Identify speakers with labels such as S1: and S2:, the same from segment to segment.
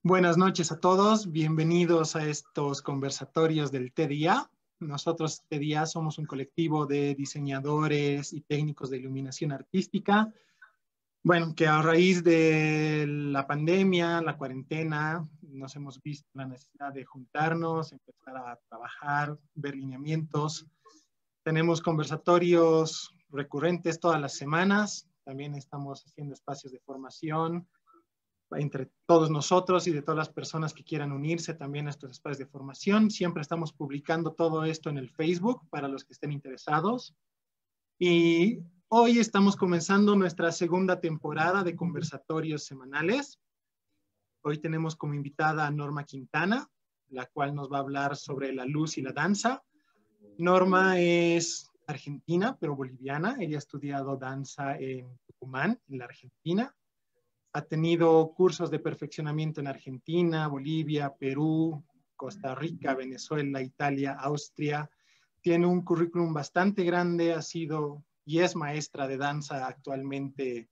S1: Buenas noches a todos, bienvenidos a estos conversatorios del TDA. Nosotros, TDA, somos un colectivo de diseñadores y técnicos de iluminación artística. Bueno, que a raíz de la pandemia, la cuarentena, nos hemos visto la necesidad de juntarnos, empezar a trabajar, ver lineamientos. Tenemos conversatorios recurrentes todas las semanas. También estamos haciendo espacios de formación entre todos nosotros y de todas las personas que quieran unirse también a estos espacios de formación. Siempre estamos publicando todo esto en el Facebook para los que estén interesados. Y hoy estamos comenzando nuestra segunda temporada de conversatorios semanales. Hoy tenemos como invitada a Norma Quintana, la cual nos va a hablar sobre la luz y la danza. Norma es argentina, pero boliviana. Ella ha estudiado danza en Tucumán, en la Argentina. Ha tenido cursos de perfeccionamiento en Argentina, Bolivia, Perú, Costa Rica, Venezuela, Italia, Austria. Tiene un currículum bastante grande, ha sido y es maestra de danza actualmente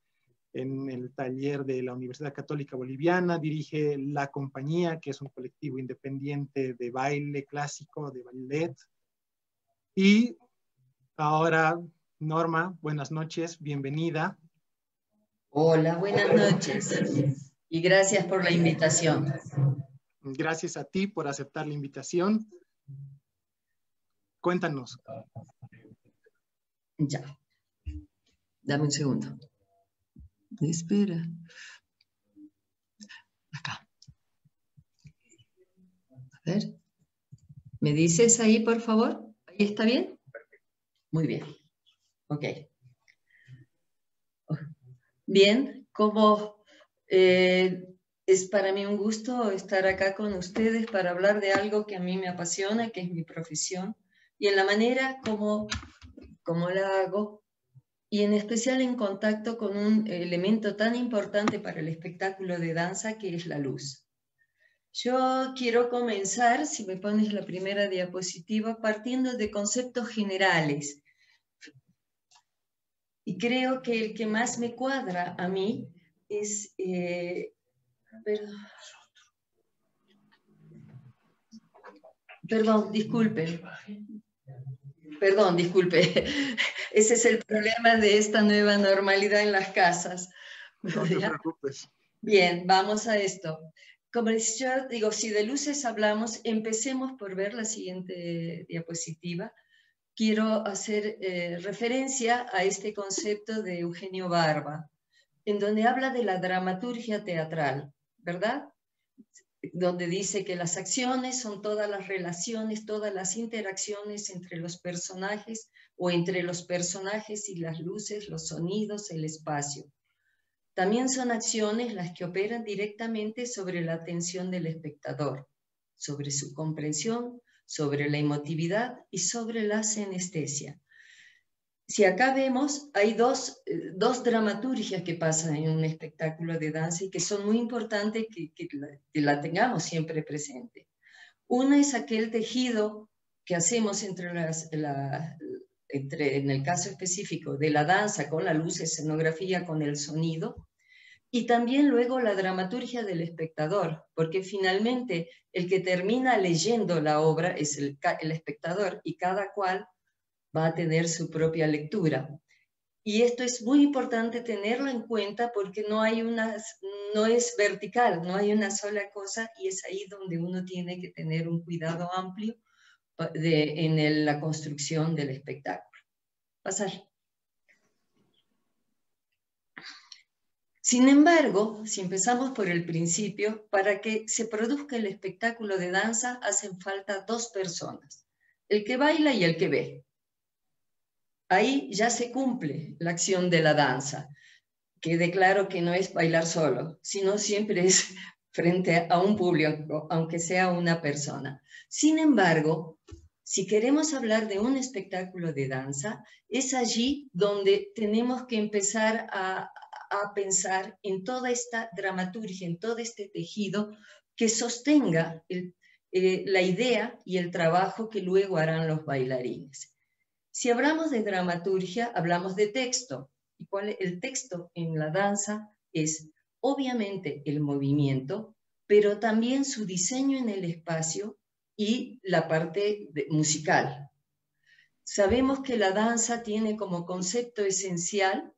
S1: en el taller de la Universidad Católica Boliviana. Dirige La Compañía, que es un colectivo independiente de baile clásico, de ballet. Y ahora, Norma, buenas noches, bienvenida.
S2: Hola, buenas noches y gracias por la invitación.
S1: Gracias a ti por aceptar la invitación. Cuéntanos.
S2: Ya, dame un segundo. Espera. Acá. A ver. ¿Me dices ahí, por favor? ¿Ahí está bien? Muy bien. Ok. Bien, como es para mí un gusto estar acá con ustedes para hablar de algo que a mí me apasiona, que es mi profesión, y en la manera como la hago, y en especial en contacto con un elemento tan importante para el espectáculo de danza que es la luz. Yo quiero comenzar, si me pones la primera diapositiva, partiendo de conceptos generales. Y creo que el que más me cuadra a mí es... Perdón, disculpe. Perdón, disculpe. Ese es el problema de esta nueva normalidad en las casas.
S1: No te preocupes.
S2: Bien, vamos a esto. Como yo digo, si de luces hablamos, empecemos por ver la siguiente diapositiva. Quiero hacer referencia a este concepto de Eugenio Barba, en donde habla de la dramaturgia teatral, ¿verdad? Donde dice que las acciones son todas las relaciones, todas las interacciones entre los personajes o entre los personajes y las luces, los sonidos, el espacio. También son acciones las que operan directamente sobre la atención del espectador, sobre su comprensión, sobre la emotividad y sobre la sinestesia. Si acá vemos, hay dos dramaturgias que pasan en un espectáculo de danza y que son muy importantes que la tengamos siempre presente. Una es aquel tejido que hacemos entre en el caso específico de la danza con la luz, escenografía, con el sonido, y también luego la dramaturgia del espectador, porque finalmente el que termina leyendo la obra es el espectador y cada cual va a tener su propia lectura. Y esto es muy importante tenerlo en cuenta porque no es vertical, no hay una sola cosa y es ahí donde uno tiene que tener un cuidado amplio en la construcción del espectáculo. Pasar. Sin embargo, si empezamos por el principio, para que se produzca el espectáculo de danza hacen falta dos personas, el que baila y el que ve. Ahí ya se cumple la acción de la danza. Quede claro que no es bailar solo, sino siempre es frente a un público, aunque sea una persona. Sin embargo, si queremos hablar de un espectáculo de danza, es allí donde tenemos que empezar a pensar en toda esta dramaturgia, en todo este tejido que sostenga la idea y el trabajo que luego harán los bailarines. Si hablamos de dramaturgia, hablamos de texto. ¿Y cuál es el texto en la danza? Es obviamente el movimiento, pero también su diseño en el espacio y la parte musical. Sabemos que la danza tiene como concepto esencial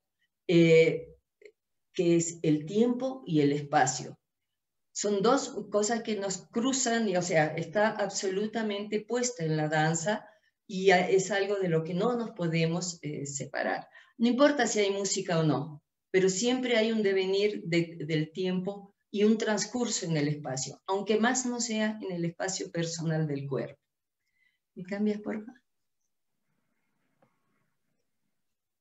S2: que es el tiempo y el espacio. Son dos cosas que nos cruzan, y, o sea, está absolutamente puesta en la danza y es algo de lo que no nos podemos separar. No importa si hay música o no, pero siempre hay un devenir del tiempo y un transcurso en el espacio, aunque más no sea en el espacio personal del cuerpo. ¿Me cambias, por favor?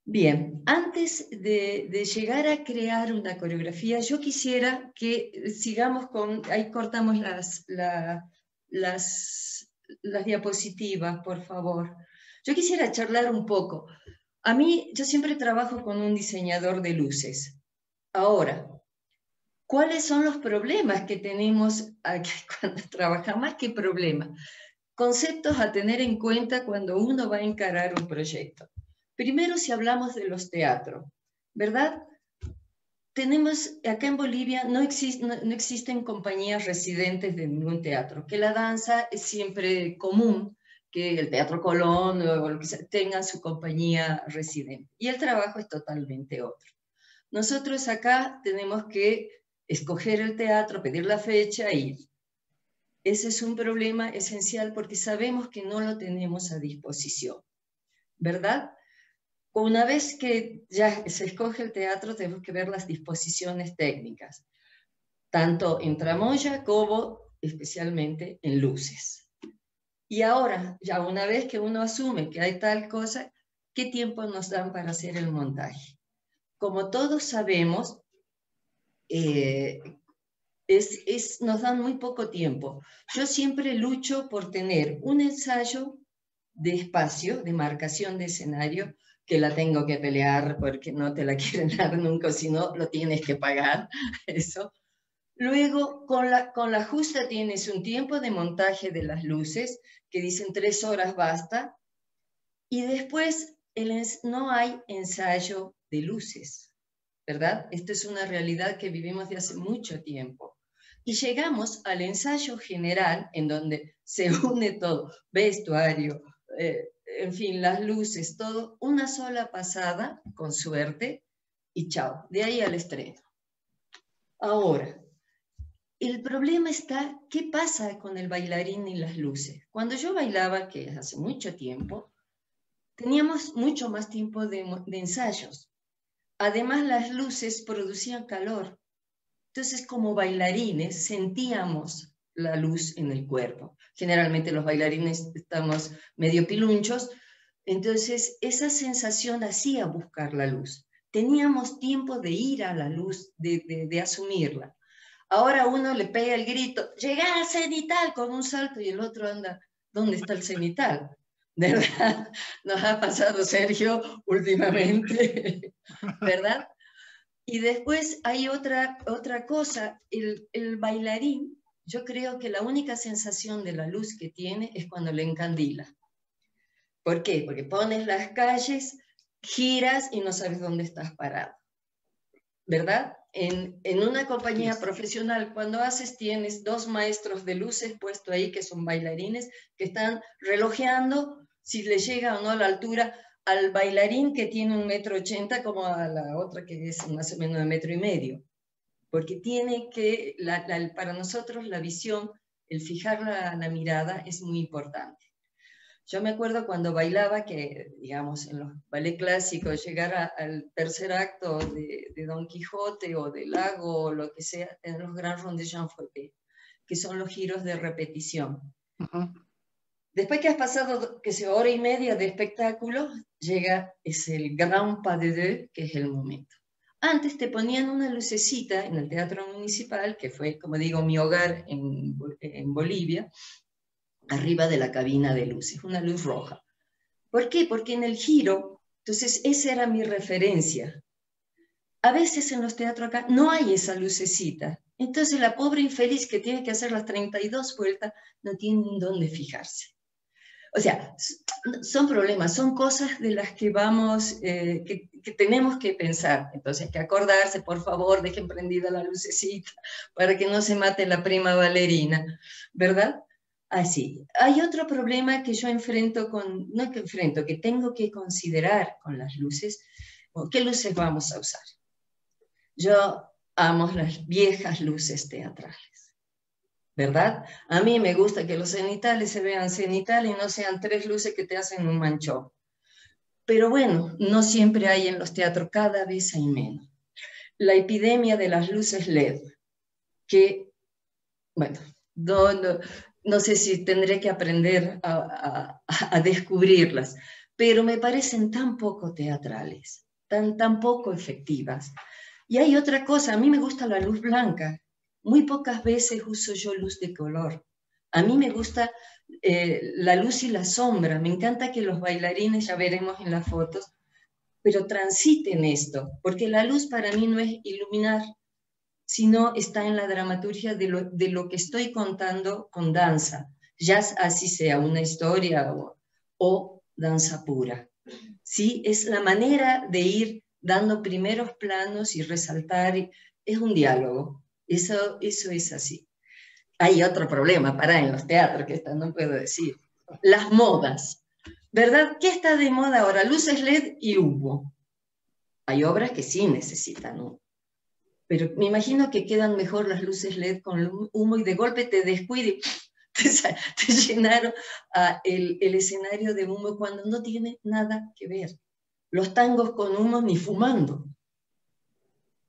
S2: Bien, antes de llegar a crear una coreografía, yo quisiera que sigamos con, ahí cortamos las diapositivas, por favor. Yo quisiera charlar un poco. A mí, yo siempre trabajo con un diseñador de luces. Ahora, ¿cuáles son los problemas que tenemos aquí cuando trabajamos? Más que problemas, conceptos a tener en cuenta cuando uno va a encarar un proyecto. Primero, si hablamos de los teatros, ¿verdad? Tenemos, acá en Bolivia no existen compañías residentes de ningún teatro, que la danza es siempre común, que el Teatro Colón o lo que sea, tengan su compañía residente. Y el trabajo es totalmente otro. Nosotros acá tenemos que escoger el teatro, pedir la fecha y ir. Ese es un problema esencial porque sabemos que no lo tenemos a disposición, ¿verdad? Una vez que ya se escoge el teatro, tenemos que ver las disposiciones técnicas, tanto en tramoya como especialmente en luces. Y ahora, ya una vez que uno asume que hay tal cosa, ¿qué tiempo nos dan para hacer el montaje? Como todos sabemos, nos dan muy poco tiempo. Yo siempre lucho por tener un ensayo de espacio, de marcación de escenario, que la tengo que pelear porque no te la quieren dar nunca, si no lo tienes que pagar, eso. Luego, con la justa tienes un tiempo de montaje de las luces, que dicen 3 horas basta, y después no hay ensayo de luces, ¿verdad? Esto es una realidad que vivimos de hace mucho tiempo. Y llegamos al ensayo general, en donde se une todo, vestuario, en fin, las luces, todo, una sola pasada, con suerte, y chao, de ahí al estreno. Ahora, el problema está, ¿qué pasa con el bailarín y las luces? Cuando yo bailaba, que es hace mucho tiempo, teníamos mucho más tiempo de ensayos. Además, las luces producían calor. Entonces, como bailarines, sentíamos la luz en el cuerpo. Generalmente los bailarines estamos medio pilunchos, entonces esa sensación hacía buscar la luz. Teníamos tiempo de ir a la luz, de asumirla. Ahora uno le pega el grito, llega al cenital con un salto y el otro anda, ¿dónde está el cenital? ¿Verdad? Nos ha pasado, Sergio, últimamente, ¿verdad? Y después hay otra cosa, el bailarín, yo creo que la única sensación de la luz que tiene es cuando le encandila. ¿Por qué? Porque pones las calles, giras y no sabes dónde estás parado, ¿verdad? En una compañía profesional, cuando tienes 2 maestros de luces puestos ahí, que son bailarines, que están relojeando si le llega o no a la altura al bailarín que tiene 1,80 m como a la otra que es más o menos de 1,5 m. Porque tiene que, para nosotros la visión, el fijar la mirada es muy importante. Yo me acuerdo cuando bailaba que, digamos, en los ballets clásicos, llegar al tercer acto de Don Quijote o del Lago o lo que sea, en los Grands Ronds de Jean Fouquet, que son los giros de repetición. Después que has pasado, que sea, hora y media de espectáculo, es el Grand Pas de Deux, que es el momento. Antes te ponían una lucecita en el Teatro Municipal, que fue, como digo, mi hogar en Bolivia, arriba de la cabina de luces, una luz roja. ¿Por qué? Porque en el giro, entonces esa era mi referencia. A veces en los teatros acá no hay esa lucecita. Entonces la pobre infeliz que tiene que hacer las 32 vueltas no tiene en dónde fijarse. O sea, son problemas, son cosas de las que vamos, que tenemos que pensar. Entonces, que acordarse, por favor, dejen prendida la lucecita para que no se mate la prima bailarina, ¿verdad? Así. Hay otro problema que yo enfrento con, no que enfrento, que tengo que considerar con las luces. ¿Qué luces vamos a usar? Yo amo las viejas luces teatrales, ¿verdad? A mí me gusta que los cenitales se vean cenitales y no sean 3 luces que te hacen un manchón. Pero bueno, no siempre hay en los teatros, cada vez hay menos. La epidemia de las luces LED, que, bueno, no sé si tendré que aprender a descubrirlas, pero me parecen tan poco teatrales, tan poco efectivas. Y hay otra cosa, a mí me gusta la luz blanca. Muy pocas veces uso yo luz de color. A mí me gusta la luz y la sombra. Me encanta que los bailarines, ya veremos en las fotos, pero transiten esto, porque la luz para mí no es iluminar, sino está en la dramaturgia de lo que estoy contando con danza, ya así sea una historia o danza pura. ¿Sí? Es la manera de ir dando primeros planos y resaltar, es un diálogo, eso es así. Hay otro problema, en los teatros, que no puedo decir, las modas, ¿verdad? ¿Qué está de moda ahora? Luces LED y humo. Hay obras que sí necesitan humo, pero me imagino que quedan mejor las luces LED con humo y de golpe te descuides, te llenaron el escenario de humo cuando no tiene nada que ver. Los tangos con humo ni fumando,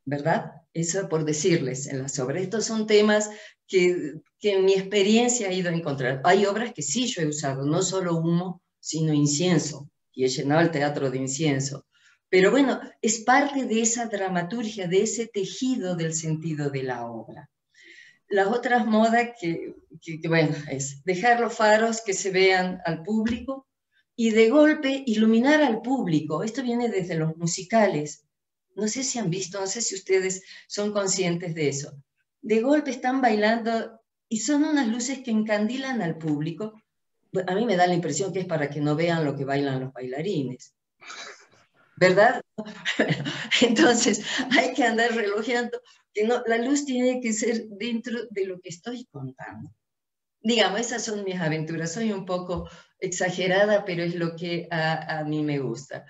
S2: ¿verdad? Eso por decirles en las obras. Estos son temas que en mi experiencia he ido a encontrar. Hay obras que sí yo he usado, no solo humo, sino incienso, y he llenado el teatro de incienso. Pero bueno, es parte de esa dramaturgia, de ese tejido del sentido de la obra. Las otras modas bueno, es dejar los faros que se vean al público y de golpe iluminar al público. Esto viene desde los musicales. No sé si han visto, no sé si ustedes son conscientes de eso. De golpe están bailando y son unas luces que encandilan al público. A mí me da la impresión que es para que no vean lo que bailan los bailarines, ¿verdad? Entonces hay que andar relojeando, que no, la luz tiene que ser dentro de lo que estoy contando. Digamos, esas son mis aventuras, soy un poco exagerada, pero es lo que a mí me gusta.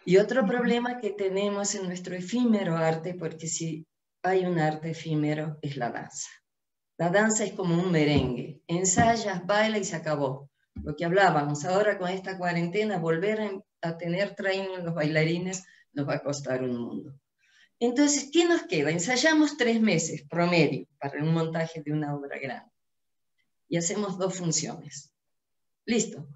S2: Y otro problema que tenemos en nuestro efímero arte, porque si hay un arte efímero, es la danza. La danza es como un merengue, ensayas, baila y se acabó. Lo que hablábamos, ahora con esta cuarentena, volver a tener training en los bailarines nos va a costar un mundo. Entonces, ¿qué nos queda? Ensayamos 3 meses promedio para un montaje de una obra grande y hacemos 2 funciones. Listo.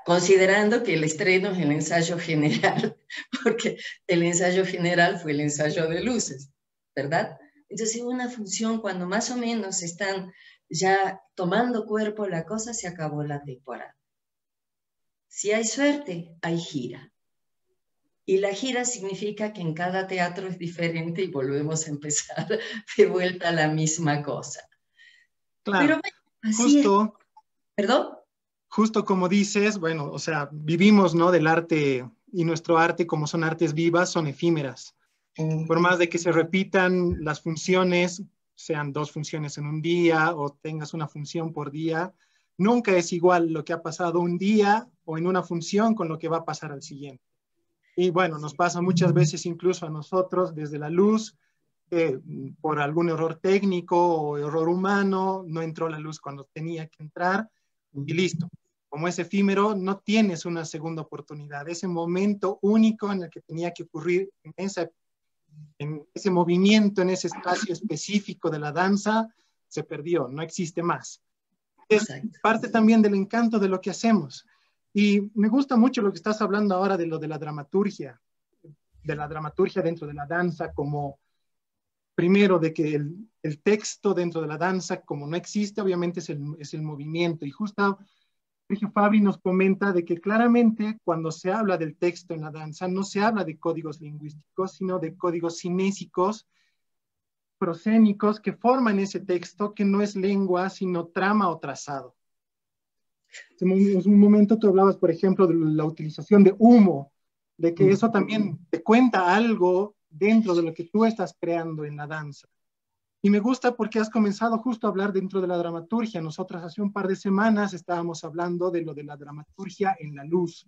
S2: Considerando que el estreno es el ensayo general, porque el ensayo general fue el ensayo de luces, ¿verdad? Entonces, una función, cuando más o menos están ya tomando cuerpo la cosa, se acabó la temporada. Si hay suerte, hay gira. Y la gira significa que en cada teatro es diferente y volvemos a empezar de vuelta a la misma cosa.
S1: Claro,
S2: pero bueno, así es. ¿Perdón?
S1: Justo como dices, bueno, o sea, vivimos, ¿no? Del arte, y nuestro arte, como son artes vivas, son efímeras. Por más de que se repitan las funciones, sean 2 funciones en un día o tengas una función por día, nunca es igual lo que ha pasado un día o en una función con lo que va a pasar al siguiente. Y bueno, nos pasa muchas veces incluso a nosotros desde la luz, por algún error técnico o error humano, no entró la luz cuando tenía que entrar y listo. Como es efímero, no tienes una segunda oportunidad. Ese momento único en el que tenía que ocurrir en ese movimiento, en ese espacio específico de la danza, se perdió, no existe más. Es parte también del encanto de lo que hacemos. Y me gusta mucho lo que estás hablando ahora de lo de la dramaturgia dentro de la danza, como primero de que el texto dentro de la danza, como no existe, obviamente es el movimiento. Y justo Sergio Fabri nos comenta de que claramente cuando se habla del texto en la danza, no se habla de códigos lingüísticos, sino de códigos cinésicos, proscénicos, que forman ese texto que no es lengua, sino trama o trazado. En un momento tú hablabas, por ejemplo, de la utilización de humo, de que eso también te cuenta algo dentro de lo que tú estás creando en la danza. Y me gusta porque has comenzado justo a hablar dentro de la dramaturgia. Nosotros hace un par de semanas estábamos hablando de lo de la dramaturgia en la luz,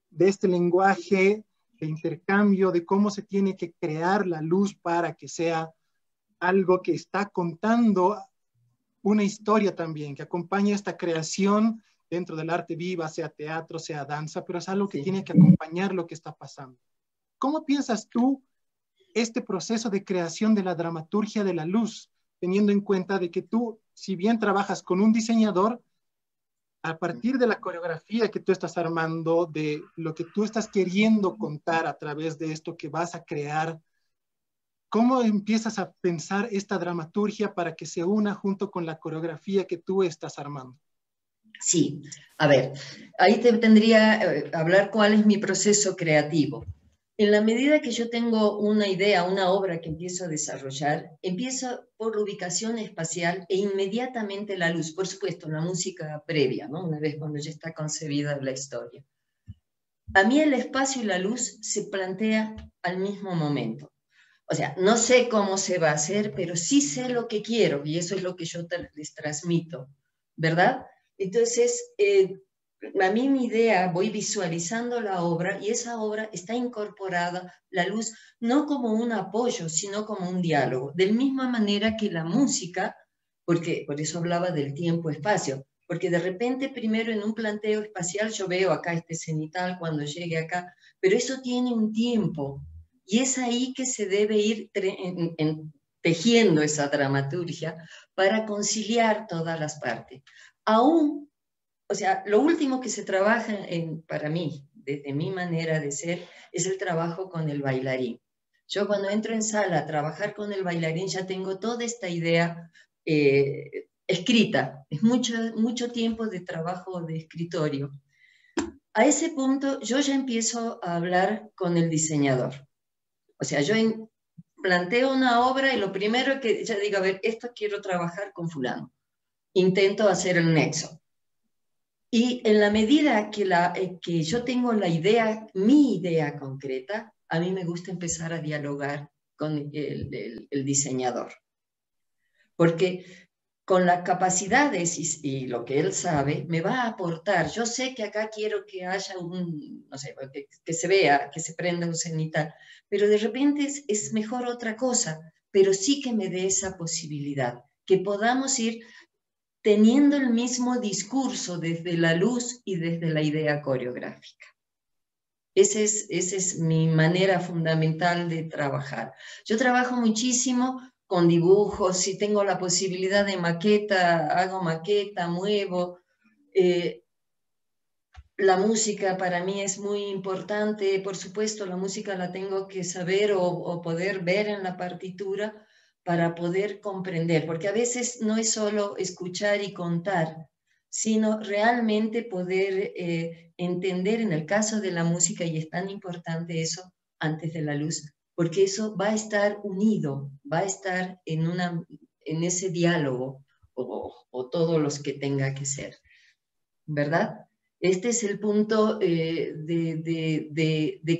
S1: de este lenguaje de intercambio, de cómo se tiene que crear la luz para que sea algo que está contando una historia también, que acompaña esta creación dentro del arte viva, sea teatro, sea danza, pero es algo que tiene que acompañar lo que está pasando. ¿Cómo piensas tú este proceso de creación de la dramaturgia de la luz, teniendo en cuenta de que tú, si bien trabajas con un diseñador, a partir de la coreografía que tú estás armando, de lo que tú estás queriendo contar a través de esto que vas a crear, ¿cómo empiezas a pensar esta dramaturgia para que se una junto con la coreografía que tú estás armando?
S2: Sí, a ver, ahí te tendría hablar cuál es mi proceso creativo. En la medida que yo tengo una idea, una obra que empiezo a desarrollar, empiezo por la ubicación espacial e inmediatamente la luz, por supuesto, la música previa, ¿no? Una vez cuando ya está concebida la historia. A mí el espacio y la luz se plantea al mismo momento. O sea, no sé cómo se va a hacer, pero sí sé lo que quiero y eso es lo que yo les transmito, ¿verdad? Entonces, a mí mi idea, voy visualizando la obra y esa obra está incorporada, la luz, no como un apoyo, sino como un diálogo. De la misma manera que la música, porque por eso hablaba del tiempo-espacio, porque de repente primero en un planteo espacial yo veo acá este cenital cuando llegue acá, pero eso tiene un tiempo y es ahí que se debe ir tejiendo esa dramaturgia para conciliar todas las partes. Aún, o sea, lo último que se trabaja para mí, desde mi manera de ser, es el trabajo con el bailarín. Yo cuando entro en sala a trabajar con el bailarín ya tengo toda esta idea escrita. Es mucho tiempo de trabajo de escritorio. A ese punto yo ya empiezo a hablar con el diseñador. O sea, yo planteo una obra y lo primero que ya digo, a ver, esto quiero trabajar con fulano. Intento hacer el nexo. Y en la medida que yo tengo la idea, mi idea concreta, a mí me gusta empezar a dialogar con el diseñador. Porque con las capacidades y lo que él sabe, me va a aportar. Yo sé que acá quiero que haya no sé, que se vea, que se prenda un cenital, pero de repente es mejor otra cosa, pero sí que me dé esa posibilidad, que podamos ir teniendo el mismo discurso desde la luz y desde la idea coreográfica. Esa es mi manera fundamental de trabajar. Yo trabajo muchísimo con dibujos, si tengo la posibilidad de maqueta, hago maqueta, muevo. La música para mí es muy importante, por supuesto la música la tengo que saber o poder ver en la partitura para poder comprender, porque a veces no es solo escuchar y contar, sino realmente poder entender en el caso de la música, y es tan importante eso antes de la luz, porque eso va a estar unido, va a estar en ese diálogo o todos los que tenga que ser, ¿verdad? Este es el punto de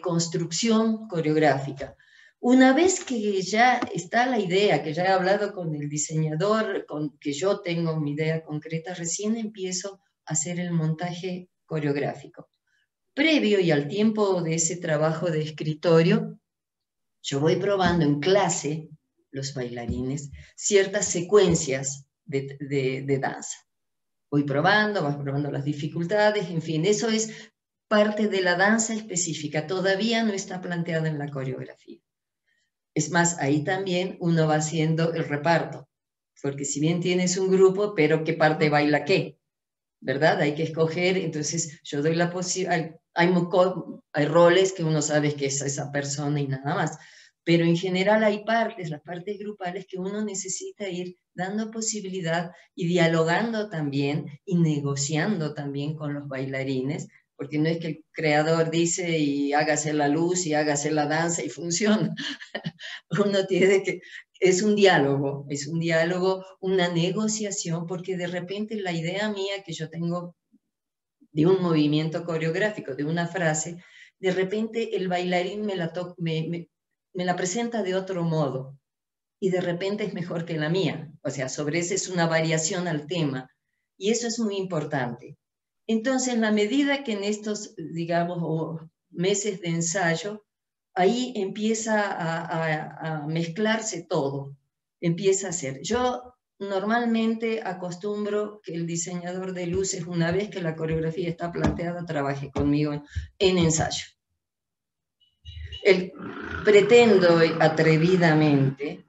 S2: construcción coreográfica. Una vez que ya está la idea, que ya he hablado con el diseñador, que yo tengo mi idea concreta, recién empiezo a hacer el montaje coreográfico. Previo y al tiempo de ese trabajo de escritorio, yo voy probando en clase, los bailarines, ciertas secuencias de danza. Voy probando, vas probando las dificultades, en fin, eso es parte de la danza específica, todavía no está planteada en la coreografía. Es más, ahí también uno va haciendo el reparto, porque si bien tienes un grupo, pero ¿qué parte baila qué? ¿Verdad? Hay que escoger, entonces yo doy la posibilidad, hay roles que uno sabe que es esa persona y nada más, pero en general hay partes, las partes grupales que uno necesita ir dando posibilidad y dialogando también y negociando también con los bailarines, porque no es que el creador dice y hágase la luz y hágase la danza y funciona. Uno tiene que, es un diálogo, una negociación, porque de repente la idea mía que yo tengo de un movimiento coreográfico, de una frase, de repente el bailarín me la presenta de otro modo y de repente es mejor que la mía. O sea, sobre eso es una variación al tema y eso es muy importante. Entonces, en la medida que en estos, digamos, meses de ensayo, ahí empieza a mezclarse todo, empieza a ser. Yo normalmente acostumbro que el diseñador de luces, una vez que la coreografía está planteada, trabaje conmigo en ensayo. Pretendo atrevidamente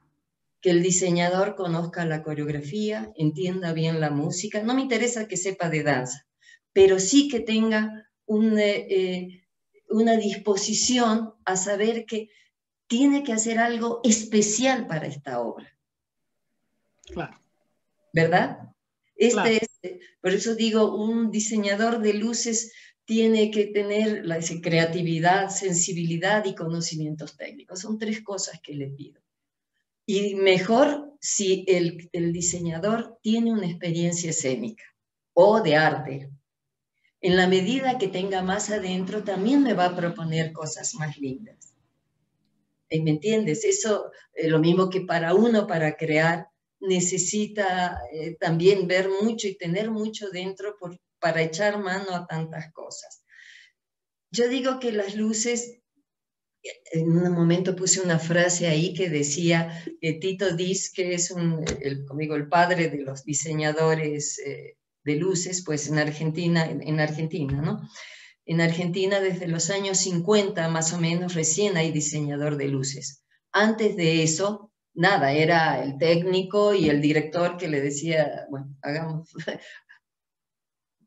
S2: que el diseñador conozca la coreografía, entienda bien la música. No me interesa que sepa de danza, pero sí que tenga una disposición a saber que tiene que hacer algo especial para esta obra.
S1: Claro.
S2: ¿Verdad?
S1: Claro.
S2: Por eso digo, un diseñador de luces tiene que tener creatividad, sensibilidad y conocimientos técnicos. Son 3 cosas que le pido. Y mejor si el diseñador tiene una experiencia escénica o de arte. En la medida que tenga más adentro, también me va a proponer cosas más lindas. ¿Me entiendes? Eso, lo mismo que para uno, para crear, necesita también ver mucho y tener mucho dentro para echar mano a tantas cosas. Yo digo que las luces, en un momento puse una frase ahí que decía Tito Diz, que es conmigo el padre de los diseñadores de luces, pues en Argentina, ¿no? En Argentina desde los años 50 más o menos recién hay diseñador de luces. Antes de eso, nada, era el técnico y el director que le decía, bueno, hagamos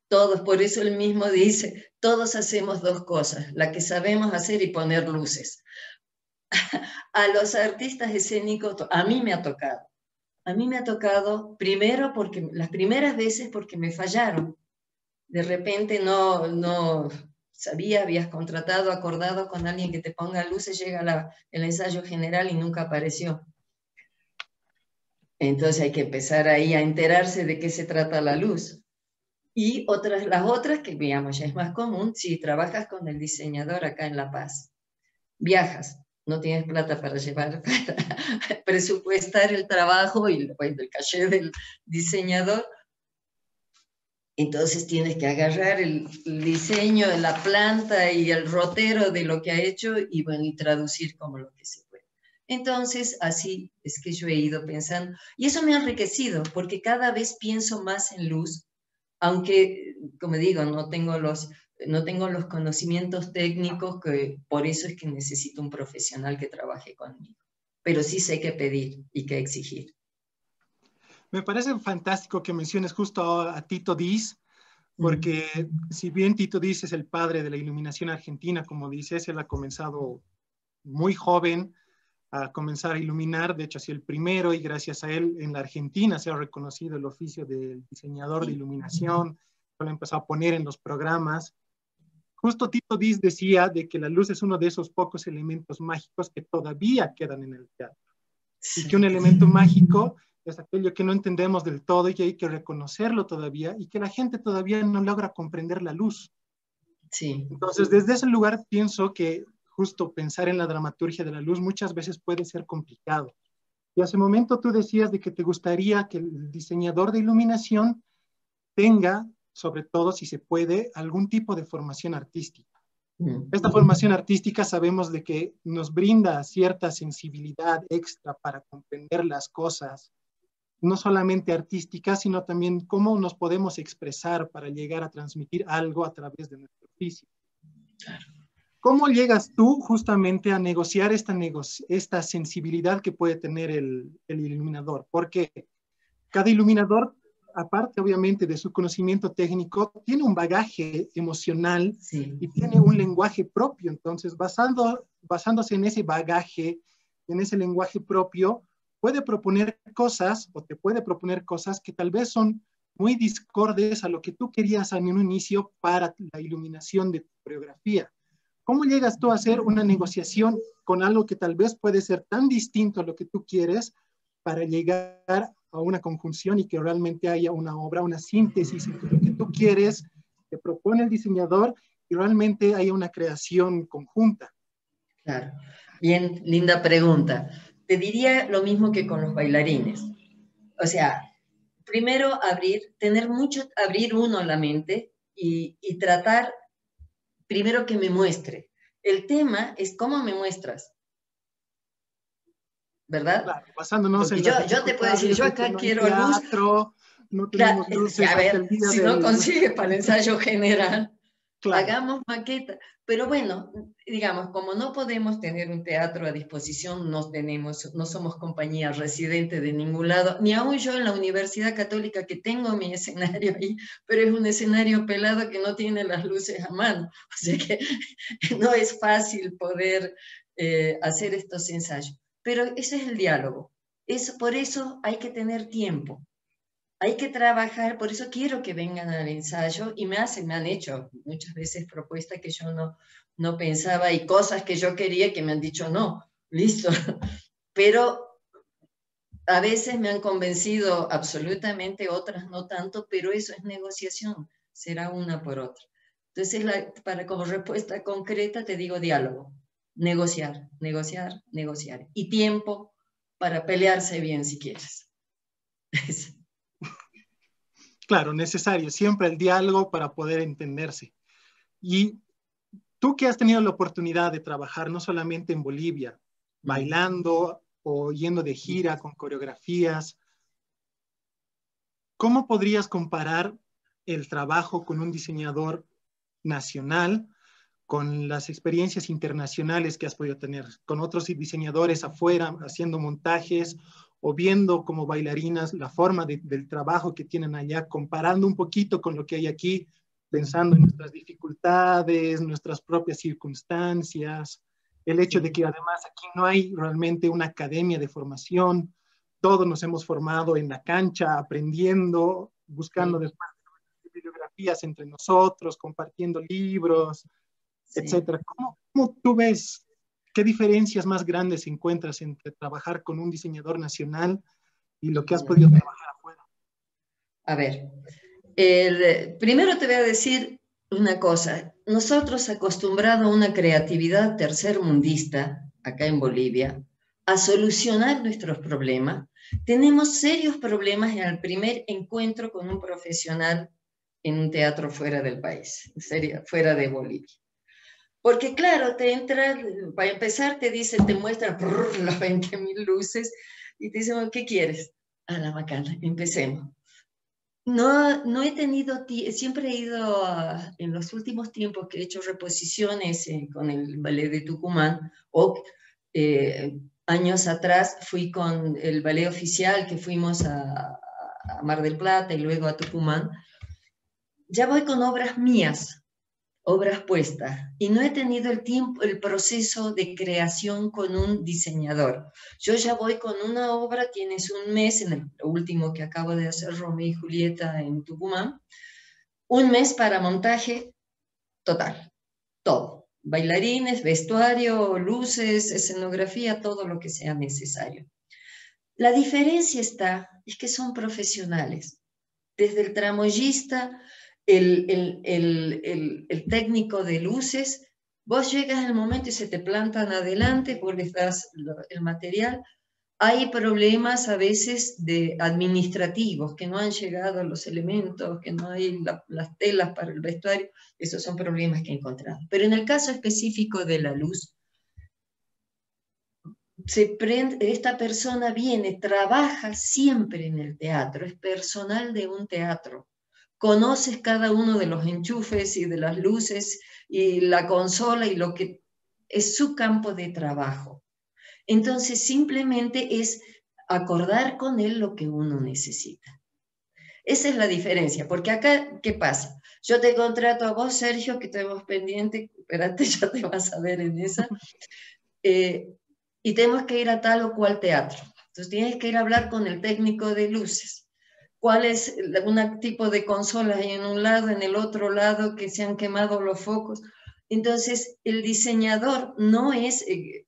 S2: todos, por eso él mismo dice, todos hacemos 2 cosas, la que sabemos hacer y poner luces. A los artistas escénicos, a mí me ha tocado primero porque las primeras veces porque me fallaron. De repente no sabía, habías contratado, acordado con alguien que te ponga luces, llega el ensayo general y nunca apareció. Entonces hay que empezar ahí a enterarse de qué se trata la luz. Y las otras que, digamos, ya es más común, si trabajas con el diseñador acá en La Paz, viajas, no tienes plata para llevar, para presupuestar el trabajo y el caché del diseñador, entonces tienes que agarrar el diseño de la planta y el rotero de lo que ha hecho y, bueno, y traducir como lo que se puede. Entonces, así es que yo he ido pensando. Y eso me ha enriquecido, porque cada vez pienso más en luz, aunque, como digo, no tengo los conocimientos técnicos, que por eso es que necesito un profesional que trabaje conmigo. Pero sí sé qué pedir y qué exigir.
S1: Me parece fantástico que menciones justo a Tito Diz, porque si bien Tito Diz es el padre de la iluminación argentina, como dices, él ha comenzado muy joven a comenzar a iluminar, de hecho ha sido el primero y gracias a él en la Argentina se ha reconocido el oficio del diseñador de iluminación, lo ha empezado a poner en los programas. Justo Tito Diz decía de que la luz es uno de esos pocos elementos mágicos que todavía quedan en el teatro. Y que un elemento mágico es aquello que no entendemos del todo y que hay que reconocerlo todavía y que la gente todavía no logra comprender la luz.
S2: Sí.
S1: Entonces, desde ese lugar pienso que justo pensar en la dramaturgia de la luz muchas veces puede ser complicado. Y hace un momento tú decías de que te gustaría que el diseñador de iluminación tenga, sobre todo si se puede, algún tipo de formación artística. Esta formación artística sabemos de que nos brinda cierta sensibilidad extra para comprender las cosas, no solamente artísticas, sino también cómo nos podemos expresar para llegar a transmitir algo a través de nuestro oficio. ¿Cómo llegas tú justamente a negociar esta sensibilidad que puede tener el iluminador? Porque cada iluminador, aparte obviamente de su conocimiento técnico, tiene un bagaje emocional y tiene un lenguaje propio. Entonces, basándose en ese bagaje, en ese lenguaje propio, puede proponer cosas o te puede proponer cosas que tal vez son muy discordes a lo que tú querías en un inicio para la iluminación de tu coreografía. ¿Cómo llegas tú a hacer una negociación con algo que tal vez puede ser tan distinto a lo que tú quieres para llegar a una conjunción y que realmente haya una obra, una síntesis entre lo que tú quieres que propone el diseñador y realmente haya una creación conjunta.
S2: Claro, bien, linda pregunta. Te diría lo mismo que con los bailarines. O sea, primero abrir uno la mente y tratar primero que me muestre. El tema es cómo me muestras, ¿verdad?
S1: Claro, basándonos
S2: Porque
S1: en las
S2: yo te puedo decir,
S1: dificultades
S2: yo
S1: de que
S2: acá
S1: no hay
S2: quiero luz.
S1: teatro, no
S2: Claro,
S1: tenemos
S2: es que,
S1: luces
S2: a
S1: hasta el
S2: ver,
S1: día
S2: si no
S1: del...
S2: consigue para el ensayo general,
S1: Claro,
S2: hagamos maqueta. Pero bueno, digamos, como no podemos tener un teatro a disposición, no somos compañía residente de ningún lado, ni aún yo en la Universidad Católica que tengo mi escenario ahí, pero es un escenario pelado que no tiene las luces a mano. O sea que no es fácil poder hacer estos ensayos. Pero ese es el diálogo. Por eso hay que tener tiempo. Hay que trabajar, por eso quiero que vengan al ensayo y me han hecho muchas veces propuestas que yo no pensaba y cosas que yo quería que me han dicho no, listo. Pero a veces me han convencido absolutamente, otras no tanto, pero eso es negociación, será una por otra. Entonces, como respuesta concreta te digo diálogo, negociar, negociar, negociar. Y tiempo para pelearse bien si quieres.
S1: claro, necesario, siempre el diálogo para poder entenderse. Y tú que has tenido la oportunidad de trabajar no solamente en Bolivia, bailando o yendo de gira con coreografías, ¿cómo podrías comparar el trabajo con un diseñador nacional con las experiencias internacionales que has podido tener, con otros diseñadores afuera haciendo montajes o viendo como bailarinas la forma del trabajo que tienen allá, comparando un poquito con lo que hay aquí, pensando en nuestras dificultades, nuestras propias circunstancias, el hecho de que además aquí no hay realmente una academia de formación, todos nos hemos formado en la cancha, aprendiendo, buscando después bibliografías entre nosotros, compartiendo libros, etcétera. ¿Cómo tú ves qué diferencias más grandes encuentras entre trabajar con un diseñador nacional y lo que has podido trabajar afuera?
S2: A ver, primero te voy a decir una cosa. Nosotros acostumbrados a una creatividad tercermundista, acá en Bolivia, a solucionar nuestros problemas, tenemos serios problemas en el primer encuentro con un profesional en un teatro fuera del país, en serio, fuera de Bolivia. Porque claro, te entra, para empezar te dice, te muestra las 20.000 luces y te dicen, ¿qué quieres? A la macana, empecemos. No he tenido, siempre he ido en los últimos tiempos que he hecho reposiciones con el Ballet de Tucumán, o años atrás fui con el ballet oficial que fuimos a Mar del Plata y luego a Tucumán. Ya voy con obras mías, obras puestas, y no he tenido el tiempo, el proceso de creación con un diseñador. Yo ya voy con una obra, tienes un mes, en el último que acabo de hacer, Romeo y Julieta en Tucumán, un mes para montaje total, todo. Bailarines, vestuario, luces, escenografía, todo lo que sea necesario. La diferencia es que son profesionales. Desde el tramoyista, el técnico de luces, vos llegas al momento y se te plantan adelante, vos les das el material. Hay problemas a veces administrativos, que no han llegado los elementos, que no hay las telas para el vestuario. Esos son problemas que he encontrado. Pero en el caso específico de la luz, esta persona viene, trabaja siempre en el teatro, es personal de un teatro. Conoces cada uno de los enchufes y de las luces y la consola y lo que es su campo de trabajo. Entonces simplemente es acordar con él lo que uno necesita. Esa es la diferencia, porque acá, ¿qué pasa? Yo te contrato a vos, Sergio, que tenemos pendiente, espérate, ya te vas a ver en esa, y tenemos que ir a tal o cual teatro. Entonces tienes que ir a hablar con el técnico de luces. ¿Cuál es un tipo de consolas hay en un lado, en el otro lado, que se han quemado los focos? Entonces, el diseñador no es,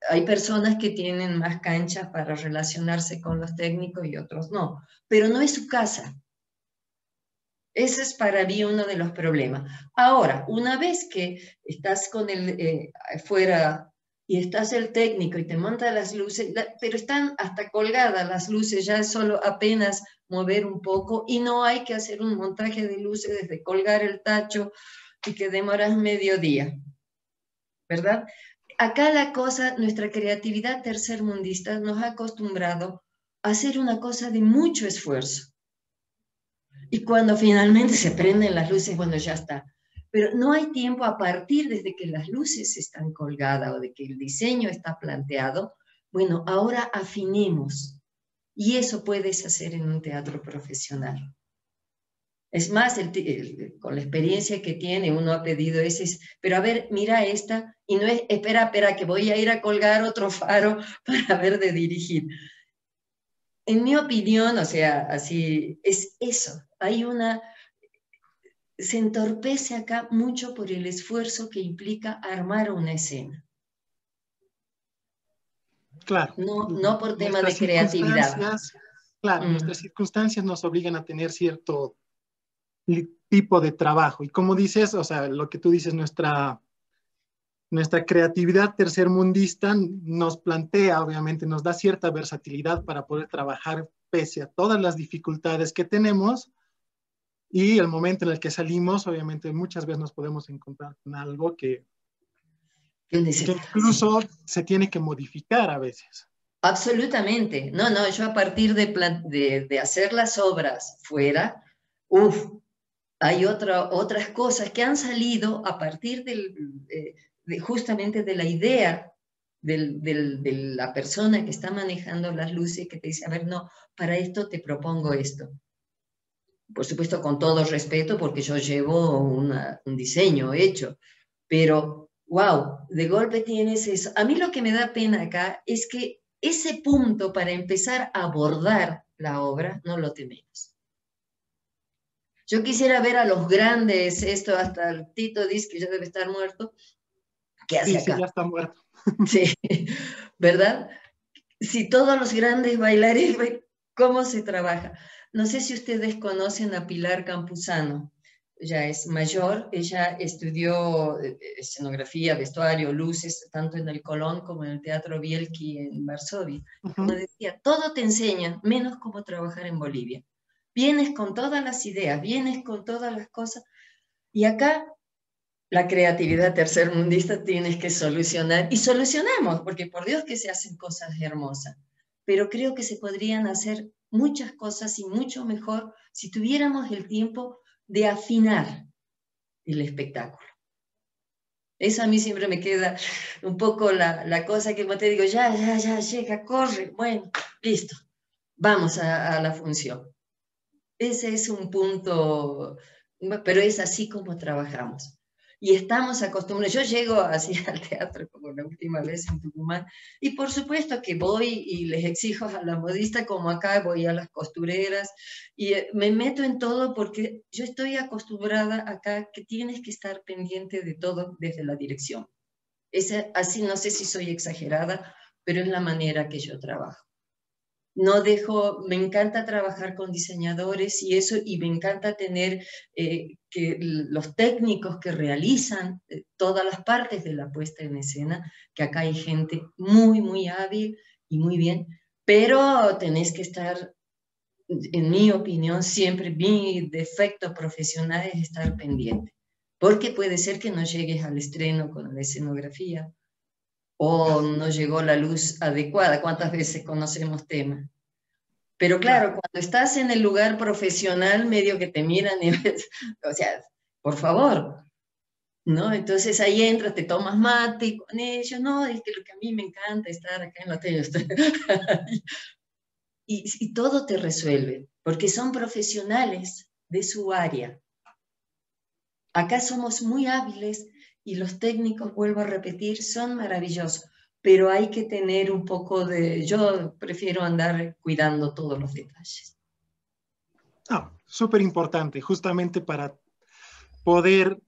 S2: hay personas que tienen más cancha para relacionarse con los técnicos y otros no, pero no es su casa. Ese es para mí uno de los problemas. Ahora, una vez que estás con el fuera y estás el técnico y te monta las luces, pero están hasta colgadas las luces, ya es solo apenas mover un poco y no hay que hacer un montaje de luces desde colgar el tacho y que demoras medio día, ¿verdad? Acá la cosa, nuestra creatividad tercermundista nos ha acostumbrado a hacer una cosa de mucho esfuerzo. Y cuando finalmente se prenden las luces, bueno, ya está. Pero no hay tiempo a partir desde que las luces están colgadas o de que el diseño está planteado. Bueno, ahora afinemos. Y eso puedes hacer en un teatro profesional. Es más, con la experiencia que tiene, uno ha pedido ese, pero a ver, mira esta, y no es, espera, que voy a ir a colgar otro faro para ver de dirigir. En mi opinión, o sea, así, es eso. Se entorpece acá mucho por el esfuerzo que implica armar una escena.
S1: Claro,
S2: No por tema
S1: nuestras
S2: de creatividad.
S1: circunstancias, claro, nuestras circunstancias nos obligan a tener cierto tipo de trabajo. Y como dices, o sea, lo que tú dices, nuestra creatividad tercermundista nos plantea, obviamente, nos da cierta versatilidad para poder trabajar pese a todas las dificultades que tenemos. Y el momento en el que salimos, obviamente, muchas veces nos podemos encontrar con algo que
S2: Sí.
S1: incluso se tiene que modificar a veces.
S2: Absolutamente. No, yo a partir de hacer las obras fuera, hay otras cosas que han salido a partir justamente de la idea de la persona que está manejando las luces, que te dice, a ver, no, para esto te propongo esto. Por supuesto, con todo respeto, porque yo llevo un diseño hecho, pero, wow, de golpe tienes eso. A mí lo que me da pena acá es que ese punto para empezar a abordar la obra no lo tenemos. Yo quisiera ver a los grandes, esto hasta el Tito dice que ya debe estar muerto. ¿Qué hace
S1: Sí,
S2: acá?
S1: ya está muerto.
S2: Sí, ¿verdad? Si todos los grandes bailarines, ¿cómo se trabaja? No sé si ustedes conocen a Pilar Campuzano. Ella es mayor, ella estudió escenografía, vestuario, luces, tanto en el Colón como en el Teatro Bielki en Varsovia. Como decía, todo te enseña, menos cómo trabajar en Bolivia. Vienes con todas las ideas, vienes con todas las cosas, y acá la creatividad tercermundista tienes que solucionar, y solucionamos, porque por Dios que se hacen cosas hermosas, pero creo que se podrían hacer muchas cosas y mucho mejor si tuviéramos el tiempo de afinar el espectáculo. Eso a mí siempre me queda un poco la cosa que como te digo, ya, llega, corre, bueno, listo, vamos a la función. Ese es un punto, pero es así como trabajamos. Y estamos acostumbrados, yo llego así al teatro como la última vez en Tucumán, y por supuesto que voy y les exijo a la modista, como acá voy a las costureras, y me meto en todo porque yo estoy acostumbrada acá que tienes que estar pendiente de todo desde la dirección. Así no sé si soy exagerada, pero es la manera que yo trabajo. No dejo, me encanta trabajar con diseñadores y eso, y me encanta tener que los técnicos que realizan todas las partes de la puesta en escena, que acá hay gente muy, muy hábil y muy bien, pero tenés que estar, en mi opinión, siempre mi defecto profesional es estar pendiente, porque puede ser que no llegues al estreno con la escenografía o no llegó la luz adecuada. ¿Cuántas veces conocemos temas? Pero claro, cuando estás en el lugar profesional, medio que te miran y ves, o sea, por favor, ¿no? Entonces ahí entras, te tomas mate con ellos, no, es que lo que a mí me encanta estar acá en la tele. Y todo te resuelve, porque son profesionales de su área. Acá somos muy hábiles y los técnicos, vuelvo a repetir, son maravillosos, pero hay que tener un poco yo prefiero andar cuidando todos los detalles.
S1: Súper importante, justamente para poder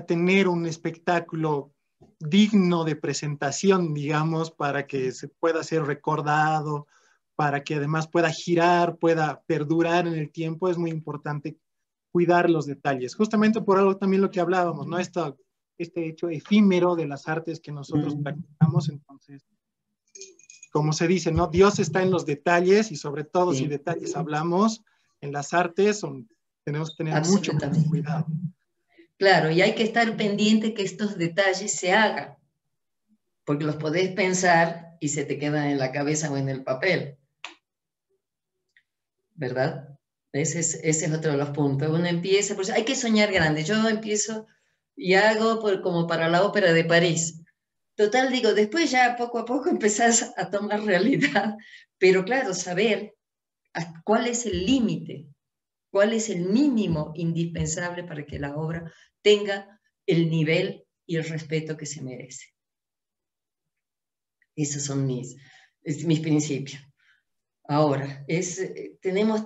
S1: tener un espectáculo digno de presentación, digamos, para que se pueda ser recordado, para que además pueda girar, pueda perdurar en el tiempo, es muy importante cuidar los detalles. Justamente por algo también lo que hablábamos, ¿no? Este hecho efímero de las artes que nosotros practicamos. Entonces, como se dice, ¿no? Dios está en los detalles y sobre todo si detalles hablamos en las artes, tenemos que tener mucho cuidado.
S2: Claro, y hay que estar pendiente que estos detalles se hagan, porque los podés pensar y se te quedan en la cabeza o en el papel, ¿verdad? Ese es otro de los puntos. Uno empieza, pues hay que soñar grande. Yo empiezo y hago como para la Ópera de París. Total, digo, después ya poco a poco empezás a tomar realidad, pero claro, saber cuál es el límite, cuál es el mínimo indispensable para que la obra tenga el nivel y el respeto que se merece. Esos son mis principios. Ahora, tenemos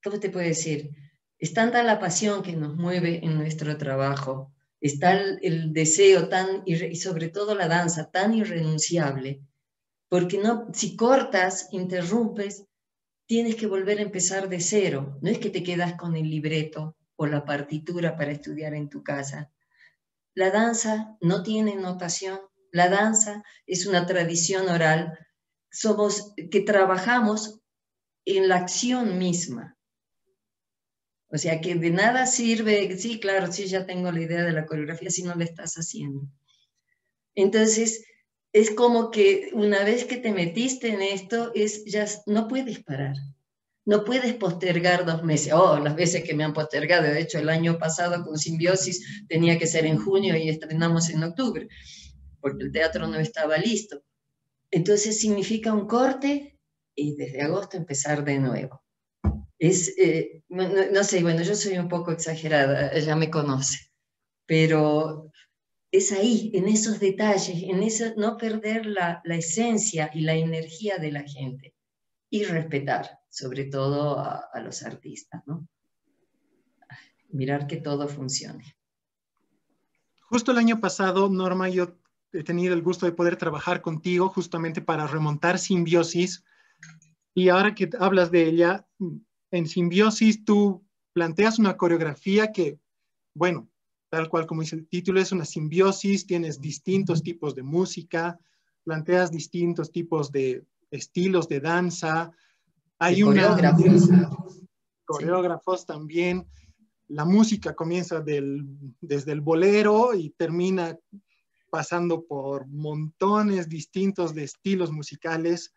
S2: ¿cómo te puedo decir? Es tanta la pasión que nos mueve en nuestro trabajo, está el deseo y sobre todo la danza tan irrenunciable, porque si cortas, interrumpes, tienes que volver a empezar de cero. No es que te quedas con el libreto o la partitura para estudiar en tu casa. La danza no tiene notación, la danza es una tradición oral, que trabajamos en la acción misma. O sea, que de nada sirve, sí, claro, sí, ya tengo la idea de la coreografía si no la estás haciendo. Entonces, es como que una vez que te metiste en esto, ya no puedes parar. No puedes postergar 2 meses. Las veces que me han postergado. De hecho, el año pasado con Simbiosis tenía que ser en junio y estrenamos en octubre, porque el teatro no estaba listo. Entonces significa un corte y desde agosto empezar de nuevo. No sé, bueno, yo soy un poco exagerada, ella me conoce, pero es ahí, en esos detalles, en eso, no perder la esencia y la energía de la gente y respetar, sobre todo a los artistas, ¿no? Mirar que todo funcione.
S1: Justo el año pasado, Norma, yo he tenido el gusto de poder trabajar contigo justamente para remontar Simbiosis. Y ahora que hablas de ella, en Simbiosis tú planteas una coreografía que, bueno, tal cual como dice el título, es una simbiosis, tienes distintos tipos de música, planteas distintos tipos de estilos de danza, hay coreógrafos también, la música comienza desde el bolero y termina pasando por montones distintos de estilos musicales.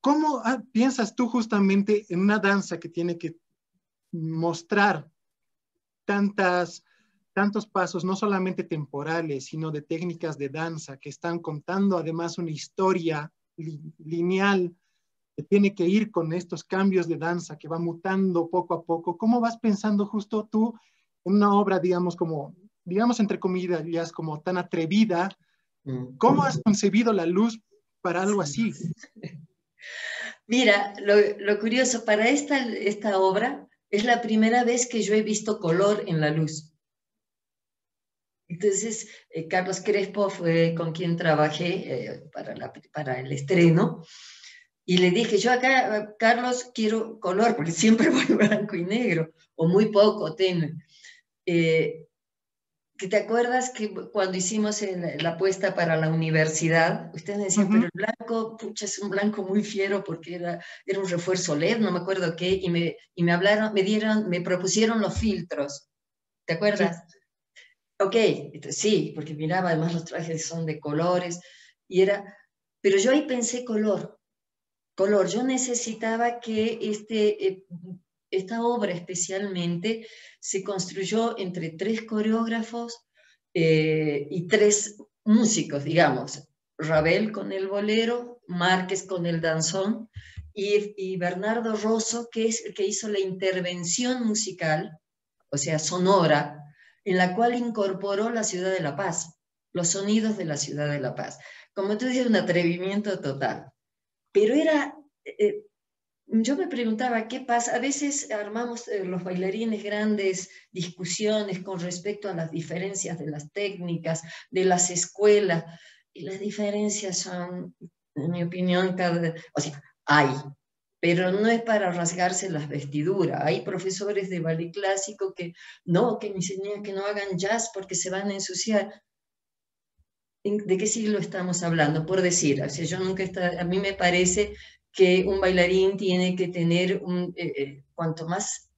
S1: ¿Cómo piensas tú justamente en una danza que tiene que mostrar tantos pasos, no solamente temporales, sino de técnicas de danza que están contando además una historia lineal que tiene que ir con estos cambios de danza que va mutando poco a poco? ¿Cómo vas pensando justo tú en una obra, digamos, entre comillas, como tan atrevida? ¿Cómo has concebido la luz para algo así?
S2: Mira, lo curioso, para esta obra es la primera vez que yo he visto color en la luz. Entonces, Carlos Crespo fue con quien trabajé para el estreno, y le dije, yo acá, Carlos, quiero color, porque siempre voy blanco y negro, o muy poco, tenue. ¿Que te acuerdas que cuando hicimos la apuesta para la universidad, ustedes me decían, pero el blanco, pucha, es un blanco muy fiero porque era un refuerzo LED, no me acuerdo qué, y me hablaron, me propusieron los filtros, ¿te acuerdas? Sí. Ok, sí, porque miraba, además los trajes son de colores, pero yo ahí pensé color, yo necesitaba que esta obra especialmente se construyó entre 3 coreógrafos y 3 músicos, digamos, Ravel con el bolero, Márquez con el danzón y Bernardo Rosso, que es el que hizo la intervención musical, o sea, sonora, en la cual incorporó la ciudad de La Paz, los sonidos de la ciudad de La Paz. Como tú dices, un atrevimiento total. Pero yo me preguntaba, ¿qué pasa? A veces armamos los bailarines grandes discusiones con respecto a las diferencias de las técnicas, de las escuelas, y las diferencias son, en mi opinión, hay, pero no es para rasgarse las vestiduras. Hay profesores de ballet clásico que no, que me enseñan que no hagan jazz porque se van a ensuciar. ¿De qué siglo estamos hablando? Por decir, o sea, yo nunca a mí me parece que un bailarín tiene que tener cuanto más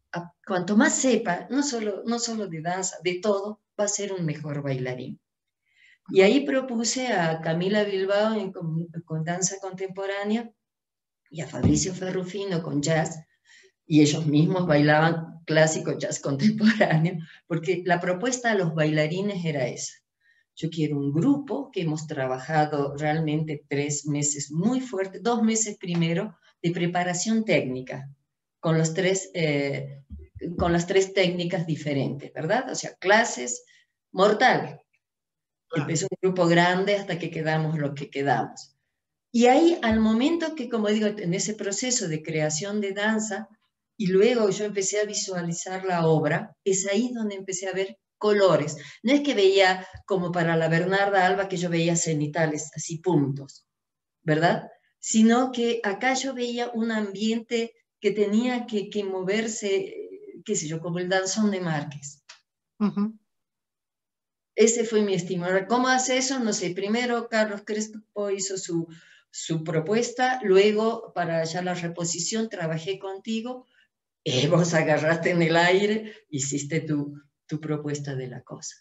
S2: sepa, no solo de danza, de todo, va a ser un mejor bailarín. Y ahí propuse a Camila Bilbao con danza contemporánea y a Fabricio Ferrufino con jazz, y ellos mismos bailaban clásico jazz contemporáneo, porque la propuesta a los bailarines era esa. Yo quiero un grupo que hemos trabajado realmente 3 meses muy fuertes, 2 meses primero de preparación técnica, con las tres técnicas diferentes, ¿verdad? O sea, clases mortal. Empezó un grupo grande hasta que quedamos lo que quedamos. Y ahí, al momento que, como digo, en ese proceso de creación de danza, y luego yo empecé a visualizar la obra, es ahí donde empecé a ver colores. No es que veía como para la Bernarda Alba, que yo veía cenitales, así puntos, ¿verdad? Sino que acá yo veía un ambiente que tenía que moverse, qué sé yo, como el danzón de Márquez. Ese fue mi estímulo. ¿Cómo hace eso? No sé. Primero Carlos Crespo hizo su propuesta, luego para ya la reposición trabajé contigo, vos agarraste en el aire, hiciste tu propuesta de la cosa.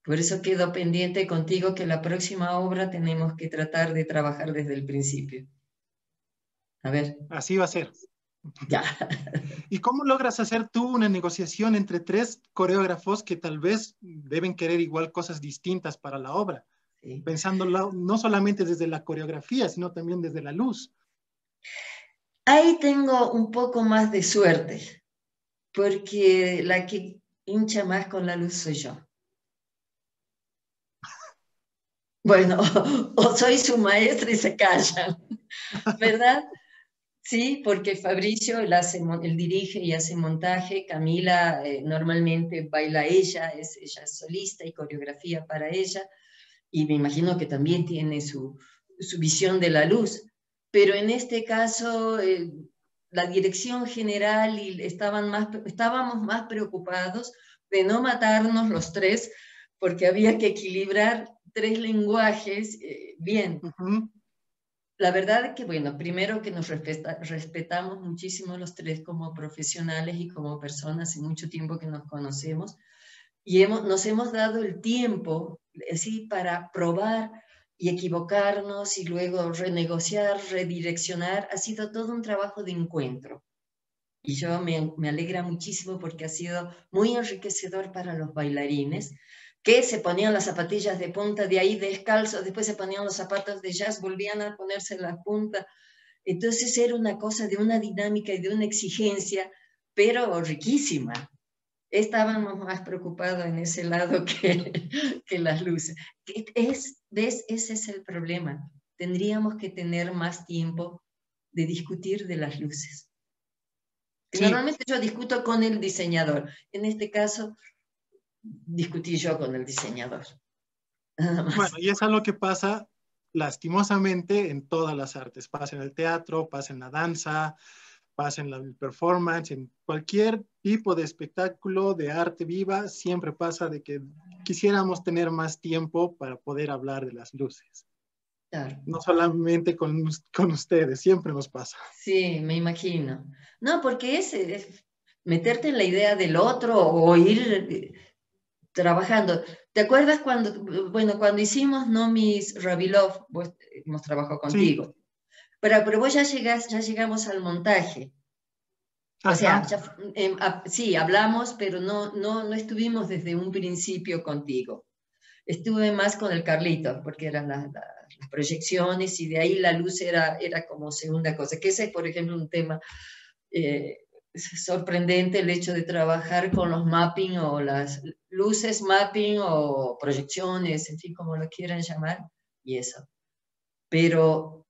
S2: Por eso quedo pendiente contigo que la próxima obra tenemos que tratar de trabajar desde el principio. A ver.
S1: Así va a ser.
S2: Ya.
S1: ¿Y cómo logras hacer tú una negociación entre 3 coreógrafos que tal vez deben querer igual cosas distintas para la obra? Sí. Pensándolo no solamente desde la coreografía, sino también desde la luz.
S2: Ahí tengo un poco más de suerte, porque la que hincha más con la luz soy yo. Bueno, o soy su maestra y se callan, ¿verdad? Sí, porque Fabricio, él dirige y hace montaje, Camila normalmente baila ella es solista y coreografía para ella, y me imagino que también tiene su visión de la luz, pero en este caso la dirección general y estábamos más preocupados de no matarnos los 3, porque había que equilibrar 3 lenguajes bien. La verdad es que, bueno, primero que nos respetamos muchísimo los 3 como profesionales y como personas, hace mucho tiempo que nos conocemos, y nos hemos dado el tiempo así para probar y equivocarnos y luego renegociar, redireccionar. Ha sido todo un trabajo de encuentro. Y yo me alegra muchísimo porque ha sido muy enriquecedor para los bailarines, que se ponían las zapatillas de punta, de ahí descalzos, después se ponían los zapatos de jazz, volvían a ponerse la punta. Entonces era una cosa de una dinámica y de una exigencia, pero riquísima. Estábamos más preocupados en ese lado que las luces. ¿Ves? Ese es el problema. Tendríamos que tener más tiempo de discutir de las luces. Sí. Normalmente yo discuto con el diseñador. En este caso, discutí yo con el diseñador. Nada más.
S1: Bueno, y es algo que pasa lastimosamente en todas las artes. Pasa en el teatro, pasa en la danza, pasa en la performance, en cualquier tipo de espectáculo, de arte viva, siempre pasa de que quisiéramos tener más tiempo para poder hablar de las luces. Claro. No solamente con ustedes, siempre nos pasa.
S2: Sí, me imagino. No, porque es meterte en la idea del otro o ir trabajando. ¿Te acuerdas cuando hicimos Nomis Rabilov, hemos trabajado contigo? Sí. Pero vos ya llegamos al montaje. Ajá. O sea, sí, hablamos, pero no estuvimos desde un principio contigo. Estuve más con el Carlito, porque eran las proyecciones y de ahí la luz era como segunda cosa. Que ese es, por ejemplo, un tema sorprendente, el hecho de trabajar con los mapping o las luces mapping o proyecciones, en fin, como lo quieran llamar, y eso. Pero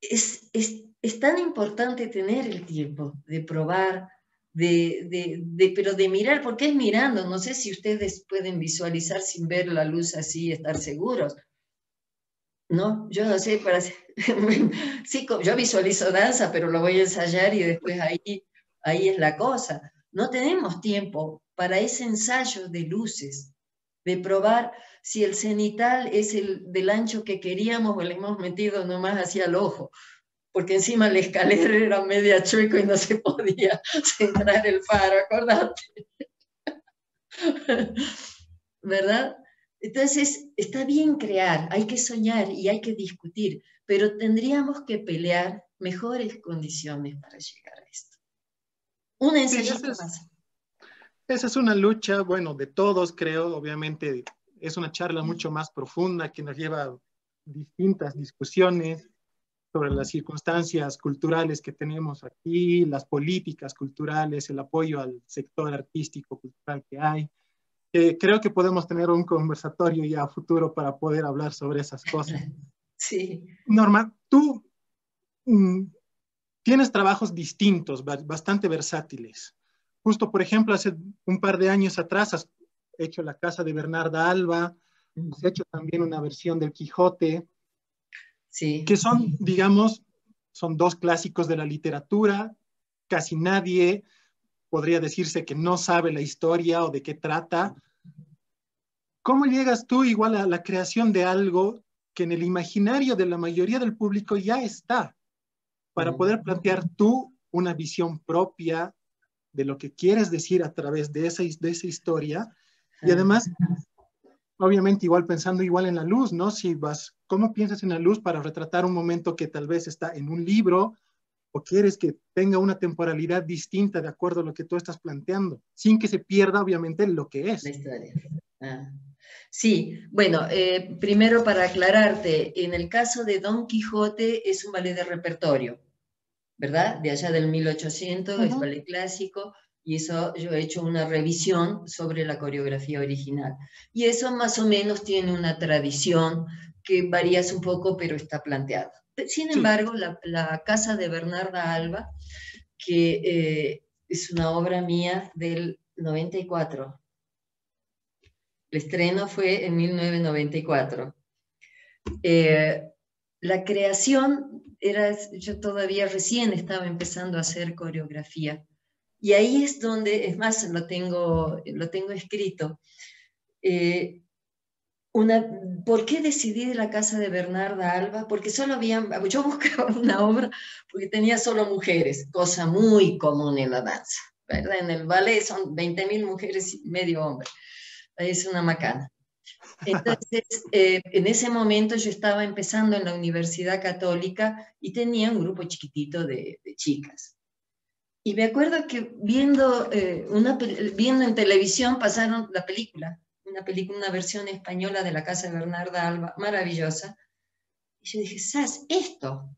S2: es tan importante tener el tiempo de probar, pero de mirar, porque es mirando. No sé si ustedes pueden visualizar sin ver la luz así, estar seguros. ¿no? Yo no sé, sí, yo visualizo danza, pero lo voy a ensayar y después ahí es la cosa. No tenemos tiempo para ese ensayo de luces, de probar si el cenital es el del ancho que queríamos o le hemos metido nomás hacia el ojo, porque encima la escalera era media chueco y no se podía centrar el faro, acordate. ¿Verdad? Entonces, está bien crear, hay que soñar y hay que discutir, pero tendríamos que pelear mejores condiciones para llegar a esto. Un
S1: Sí,
S2: ensayito más.
S1: esa es una lucha, bueno, de todos, creo. Obviamente es una charla mucho más profunda que nos lleva a distintas discusiones sobre las circunstancias culturales que tenemos aquí, las políticas culturales, el apoyo al sector artístico cultural que hay. Creo que podemos tener un conversatorio ya a futuro para poder hablar sobre esas cosas.
S2: Sí.
S1: Norma, tú mm, tienes trabajos distintos, bastante versátiles. Justo, por ejemplo, hace un par de años atrás has hecho La Casa de Bernarda Alba, has hecho también una versión del Quijote,
S2: Sí.
S1: que son, digamos, son dos clásicos de la literatura. Casi nadie podría decirse que no sabe la historia o de qué trata. ¿Cómo llegas tú igual a la creación de algo que en el imaginario de la mayoría del público ya está, para poder plantear tú una visión propia de lo que quieres decir a través de esa historia? Y además, obviamente, igual pensando igual en la luz, ¿no? Si vas, ¿cómo piensas en la luz para retratar un momento que tal vez está en un libro o quieres que tenga una temporalidad distinta de acuerdo a lo que tú estás planteando, sin que se pierda, obviamente, lo que
S2: La
S1: es?
S2: historia. Ah. Sí, bueno, primero para aclararte, en el caso de Don Quijote es un ballet de repertorio, ¿verdad? De allá del 1800, es ballet clásico, y eso yo he hecho una revisión sobre la coreografía original. Y eso más o menos tiene una tradición que varía un poco, pero está planteada. Sin
S1: Sí,
S2: embargo, la Casa de Bernarda Alba, que es una obra mía del 94. El estreno fue en 1994. Eh, la creación era, yo todavía recién estaba empezando a hacer coreografía. Y ahí es donde, es más, lo tengo escrito. Eh, ¿Por qué decidí de la casa de Bernarda Alba? Porque solo había, yo buscaba una obra porque tenía solo mujeres, cosa muy común en la danza, ¿verdad? En el ballet son 20.000 mujeres y medio hombre. Es una macana. Entonces, en ese momento yo estaba empezando en la Universidad Católica y tenía un grupo chiquitito de chicas. Y me acuerdo que viendo en televisión pasaron una versión española de La Casa de Bernarda Alba, maravillosa. Y yo dije, ¿sabes esto?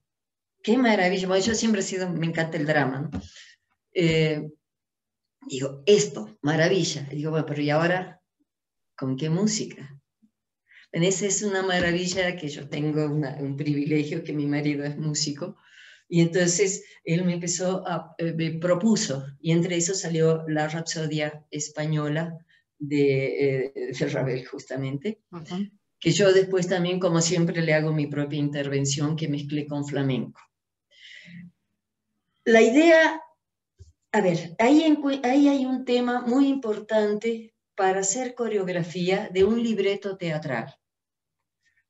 S2: Qué maravilla. Bueno, yo siempre he sido, me encanta el drama, ¿no? Digo, esto, maravilla. Y digo, bueno, pero ¿y ahora con qué música? En esa es una maravilla que yo tengo un privilegio, que mi marido es músico, y entonces él me propuso, y entre eso salió la Rapsodia Española de Ravel, justamente, que yo después también, como siempre, le hago mi propia intervención que mezclé con flamenco. La idea, a ver, ahí hay un tema muy importante para hacer coreografía de un libreto teatral,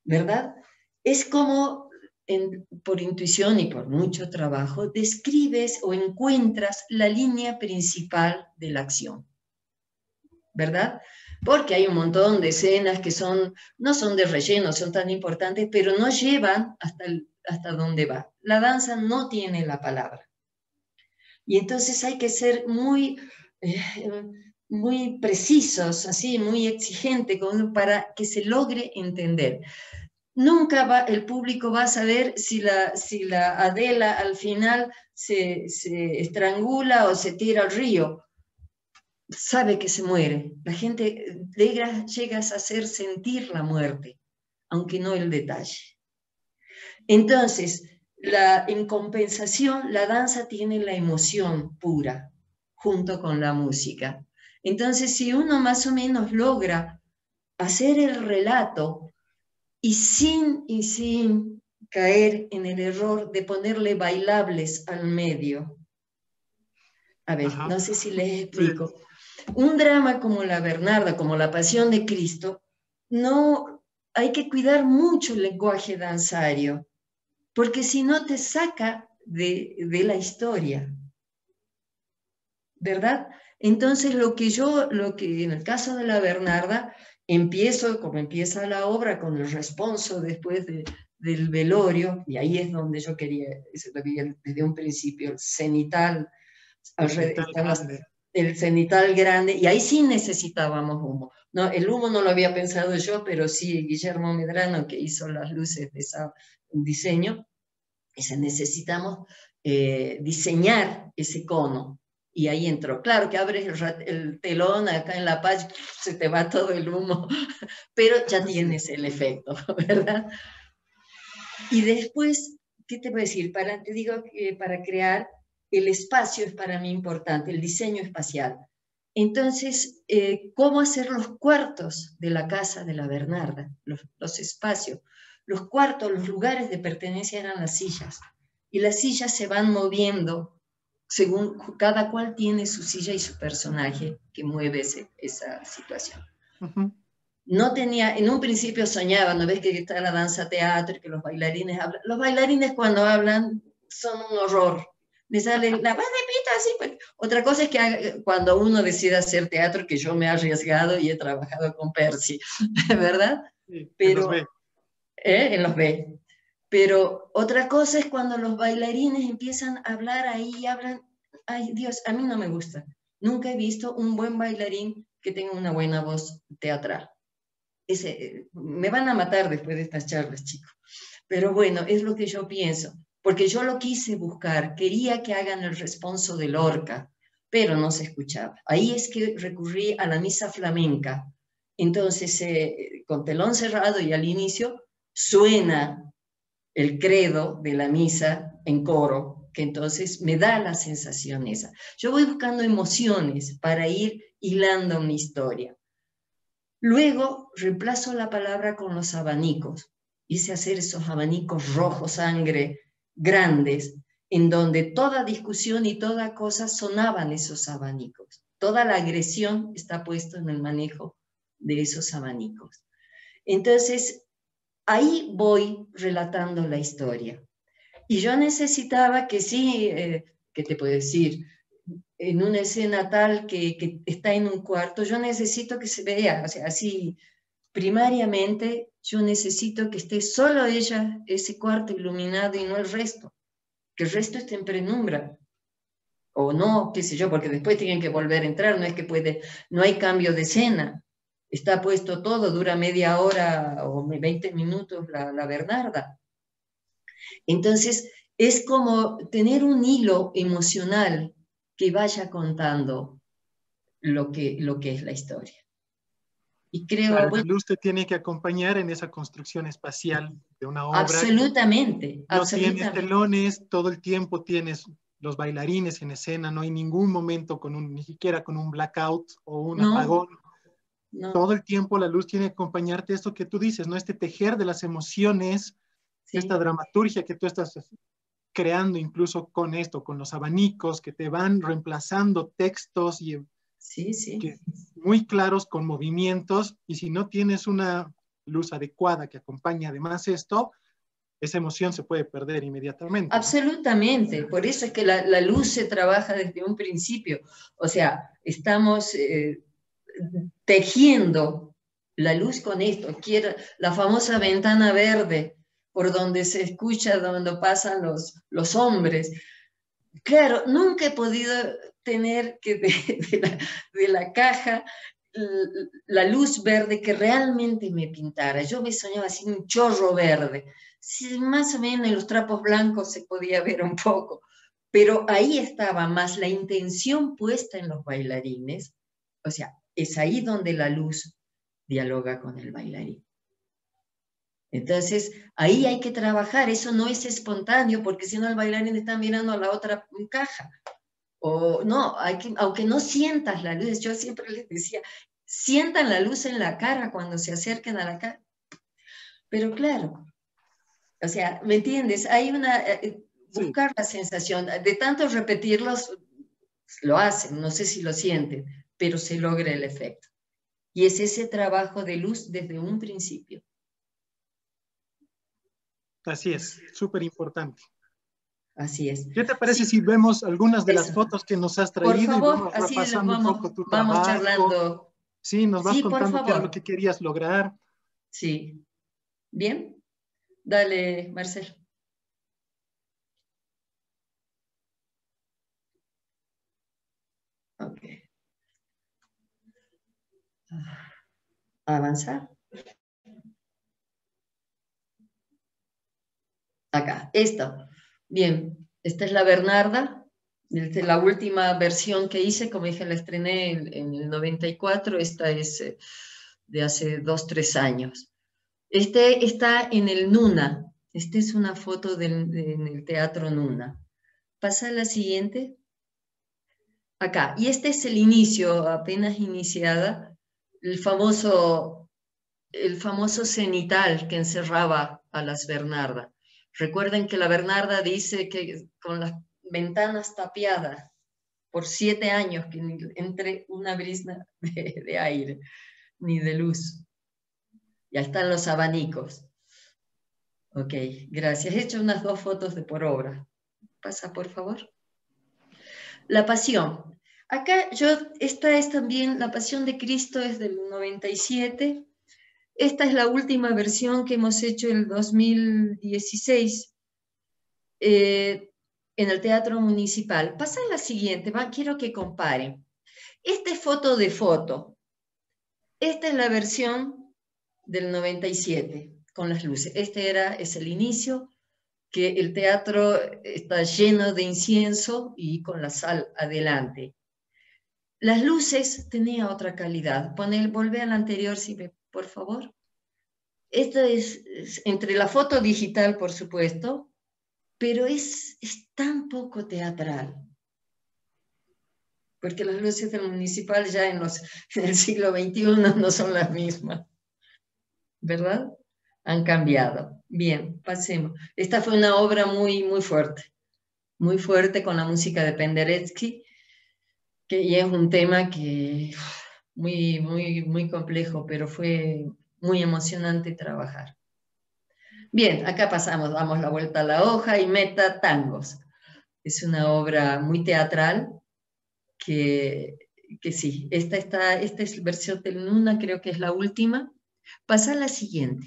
S2: ¿verdad? Es como, por intuición y por mucho trabajo, describes o encuentras la línea principal de la acción, ¿verdad? Porque hay un montón de escenas que no son de relleno, son tan importantes, pero no llevan hasta donde va. La danza no tiene la palabra. Y entonces hay que ser muy precisos, así, muy exigente para que se logre entender. Nunca el público va a saber si la Adela al final se estrangula o se tira al río. Sabe que se muere. La gente llega a hacer sentir la muerte, aunque no el detalle. Entonces, en compensación, la danza tiene la emoción pura, junto con la música. Entonces, si uno más o menos logra hacer el relato y sin caer en el error de ponerle bailables al medio. A ver,
S1: Ajá.
S2: no sé si les
S1: Sí.
S2: explico. Un drama como La Bernarda, como La Pasión de Cristo, no hay que cuidar mucho el lenguaje danzario, porque si no te saca de la historia, ¿verdad? Entonces lo que en el caso de La Bernarda, empiezo, como empieza la obra, con el responso después del velorio, y ahí es donde yo quería, eso lo vi desde un principio, el cenital,
S1: Grande.
S2: el cenital grande, y ahí sí necesitábamos humo. No, el humo no lo había pensado yo, pero sí Guillermo Medrano, que hizo las luces de ese diseño, y necesitamos diseñar ese cono. Y ahí entró. Claro que abres el telón acá en La Paz, se te va todo el humo, pero ya tienes el efecto, ¿verdad? Y después, ¿qué te voy a decir? Te digo que para crear el espacio es para mí importante, el diseño espacial. Entonces, ¿cómo hacer los cuartos de la casa de la Bernarda? Los espacios. Los cuartos, los lugares de pertenencia eran las sillas. Y las sillas se van moviendo según cada cual tiene su silla y su personaje que mueve esa situación.
S1: Uh-huh.
S2: No tenía, en un principio soñaba, ¿no ves que está la danza teatro y que los bailarines hablan? Los bailarines cuando hablan son un horror. Me sale la voz de pito así. Pues. Otra cosa es que cuando uno decide hacer teatro, que yo me he arriesgado y he trabajado con Percy, ¿verdad?
S1: Sí, en los
S2: Pero,
S1: B.
S2: en los B. Pero otra cosa es cuando los bailarines empiezan a hablar ahí y hablan, ay Dios, a mí no me gusta. Nunca he visto un buen bailarín que tenga una buena voz teatral. Me van a matar después de estas charlas, chicos. Pero bueno, es lo que yo pienso, porque yo lo quise buscar, quería que hagan el responso de Lorca, pero no se escuchaba. Ahí es que recurrí a la misa flamenca. Entonces, con telón cerrado y al inicio, suena el credo de la misa en coro, que entonces me da la sensación esa. Yo voy buscando emociones para ir hilando una historia. Luego reemplazo la palabra con los abanicos. Hice hacer esos abanicos rojo sangre grandes, en donde toda discusión y toda cosa sonaban esos abanicos. Toda la agresión está puesta en el manejo de esos abanicos. Entonces, ahí voy relatando la historia. Y yo necesitaba que sí, ¿qué te puedo decir? En una escena tal que está en un cuarto, yo necesito que se vea, o sea, así primariamente yo necesito que esté solo ella, ese cuarto iluminado y no el resto, que el resto esté en penumbra, o no, qué sé yo, porque después tienen que volver a entrar, no es que no hay cambio de escena, está puesto todo, dura media hora o 20 minutos la Bernarda. Entonces, es como tener un hilo emocional que vaya contando lo que es la historia. Y creo,
S1: Claro, la
S2: bueno,
S1: luz te tiene que acompañar en esa construcción espacial de una obra.
S2: absolutamente,
S1: No tienes
S2: absolutamente.
S1: telones, todo el tiempo tienes los bailarines en escena, no hay ningún momento ni siquiera con un blackout o un
S2: No,
S1: apagón.
S2: no,
S1: Todo el tiempo la luz tiene que acompañarte esto que tú dices, ¿no? Este tejer de las emociones, esta
S2: sí,
S1: dramaturgia que tú estás creando incluso con esto, con los abanicos que te van reemplazando textos y
S2: sí, sí.
S1: que, muy claros con movimientos, y si no tienes una luz adecuada que acompañe además esto, esa emoción se puede perder inmediatamente, ¿no?
S2: Absolutamente, por eso es que la luz se trabaja desde un principio. O sea, estamos tejiendo la luz con esto. La famosa ventana verde por donde se escucha, donde pasan los hombres. Claro, nunca he podido tener que de la caja la luz verde que realmente me pintara. Yo me soñaba así un chorro verde. Sí, más o menos en los trapos blancos se podía ver un poco, pero ahí estaba más la intención puesta en los bailarines. O sea, es ahí donde la luz dialoga con el bailarín. Entonces, ahí hay que trabajar, eso no es espontáneo, porque si no el bailarín está mirando a la otra caja. O no, aunque no sientas la luz, yo siempre les decía, sientan la luz en la cara cuando se acerquen a la cara, Pero claro, o sea, ¿me entiendes? Hay una, buscar
S1: Sí.
S2: la sensación, de tanto repetirlos, lo hacen, no sé si lo sienten, pero se logra el efecto. Y es ese trabajo de luz desde un principio.
S1: Así es, súper importante.
S2: Así es.
S1: ¿Qué te parece
S2: Sí,
S1: si vemos algunas de las
S2: eso.
S1: fotos que nos has
S2: Por
S1: traído y
S2: favor,
S1: vamos
S2: así lo
S1: repasando un poco tu
S2: vamos
S1: trabajo?
S2: charlando.
S1: Sí, nos vas
S2: Sí, por
S1: contando qué es lo que
S2: favor.
S1: querías lograr.
S2: Sí. Bien. Dale, Marcel. Ok. Avanzar. Acá, esto. Bien, esta es la Bernarda. Esta es la última versión que hice, como dije, la estrené en el 94. Esta es de hace 2, 3 años. Este está en el Nuna. Esta es una foto en el Teatro Nuna. Pasa a la siguiente. Acá. Y este es el inicio, apenas iniciada, el famoso cenital que encerraba a las Bernardas. Recuerden que la Bernarda dice que con las ventanas tapiadas por 7 años que entre una brisna de aire ni de luz. Ya están los abanicos. Ok, gracias. He hecho unas 2 fotos de por obra. Pasa, por favor. La Pasión. Acá esta es también, La Pasión de Cristo es del 97. Esta es la última versión que hemos hecho en el 2016 en el Teatro Municipal. Pasa a la siguiente, quiero que comparen. Esta es foto de foto. Esta es la versión del 97 con las luces. Es el inicio, que el teatro está lleno de incienso y con la sal adelante. Las luces tenía otra calidad. Volvé a la anterior, por favor. Esto es entre la foto digital, por supuesto, pero es tan poco teatral. Porque las luces del municipal ya en el siglo XXI no son las mismas. ¿Verdad? Han cambiado. Bien, pasemos. Esta fue una obra muy, muy fuerte con la música de Penderecki, y es un tema que muy, muy, muy complejo, pero fue muy emocionante trabajar. Bien, acá pasamos, damos la vuelta a la hoja y Meta Tangos. Es una obra muy teatral que sí, esta es versión del Nuna, creo que es la última. Pasa a la siguiente.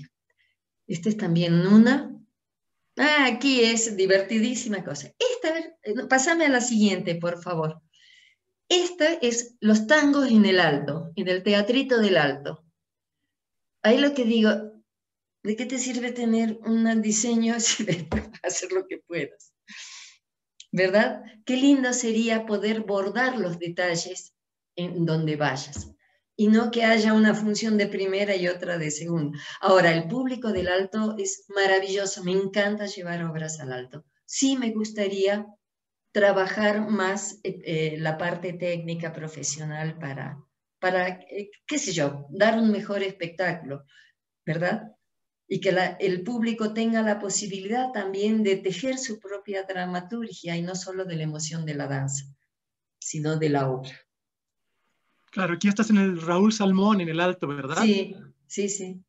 S2: Esta es también Nuna. Aquí es divertidísima cosa. Pásame a la siguiente, por favor. Esta es Los Tangos en el Alto, en el Teatrito del Alto. Ahí lo que digo, ¿de qué te sirve tener un diseño si después vas a hacer lo que puedas? ¿Verdad? Qué lindo sería poder bordar los detalles en donde vayas y no que haya una función de primera y otra de segunda. Ahora, el público del Alto es maravilloso, me encanta llevar obras al Alto. Sí me gustaría trabajar más la parte técnica profesional para qué sé yo, dar un mejor espectáculo, ¿verdad? Y que el público tenga la posibilidad también de tejer su propia dramaturgia y no solo de la emoción de la danza, sino de la obra.
S1: Claro, aquí estás en el Raúl Salmón, en el Alto, ¿verdad?
S2: Sí, sí, sí.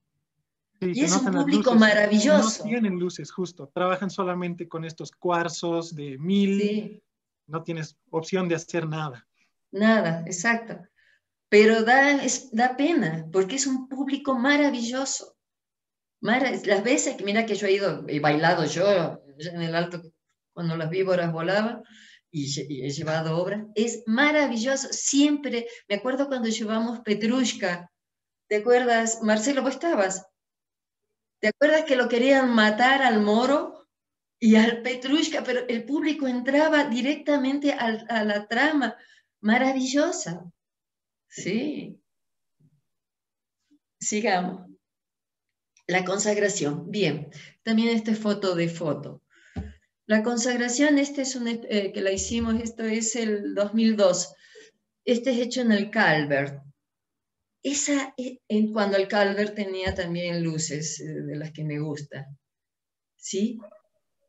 S1: Sí,
S2: Y
S1: se
S2: es un
S1: notan las
S2: público
S1: luces. No
S2: maravilloso.
S1: tienen luces, justo. Trabajan solamente con estos cuarzos de 1000.
S2: Sí,
S1: No tienes opción de hacer nada.
S2: nada, exacto. Pero da pena, porque es un público maravilloso. Las veces que, mira que yo he bailado yo en el Alto cuando las víboras volaban y he llevado obras, es maravilloso. Siempre, me acuerdo cuando llevamos Petrushka, ¿te acuerdas? Marcelo, vos estabas. ¿Te acuerdas que lo querían matar al moro y al Petrushka, pero el público entraba directamente a la trama? Maravillosa. Sí, sigamos. La consagración. Bien, también esta es foto de foto. La consagración, que la hicimos, esto es el 2002. Este es hecho en el Calvert. Cuando el Calver tenía también luces de las que me gustan, ¿sí?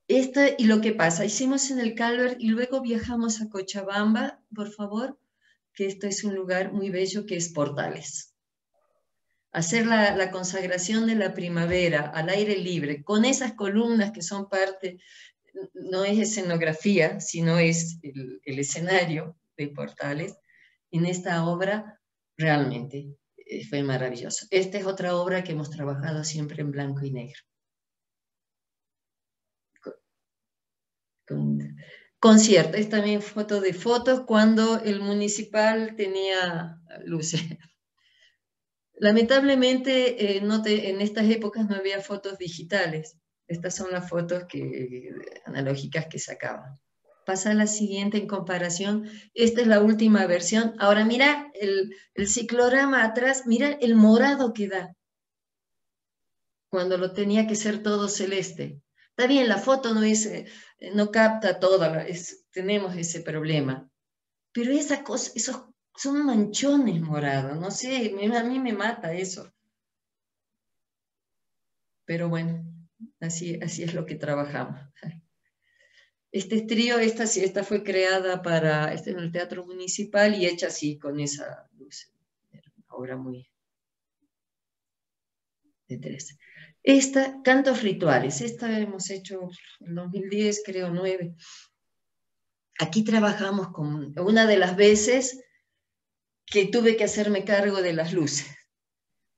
S2: Y lo que pasa, hicimos en el Calver y luego viajamos a Cochabamba, por favor, que esto es un lugar muy bello que es Portales. Hacer la consagración de la primavera al aire libre, con esas columnas que son parte, no es escenografía, sino es el escenario de Portales, en esta obra realmente fue maravilloso. Esta es otra obra que hemos trabajado siempre en blanco y negro. Concierto, es también foto de fotos cuando el municipal tenía luces. Lamentablemente en estas épocas no había fotos digitales. Estas son las fotos analógicas que sacaban. Pasa a la siguiente en comparación. Esta es la última versión. Ahora mira el ciclorama atrás, mira el morado que da. Cuando lo tenía que ser todo celeste. Está bien, la foto no capta todo, tenemos ese problema. Pero esos son manchones morados, no sé, a mí me mata eso. Pero bueno, así es lo que trabajamos. Este trío, esta fue creada en el Teatro Municipal y hecha así, con esa luz. Era una obra muy interesante. Cantos rituales, esta hemos hecho en 2010, creo, 9. Aquí trabajamos con una de las veces que tuve que hacerme cargo de las luces,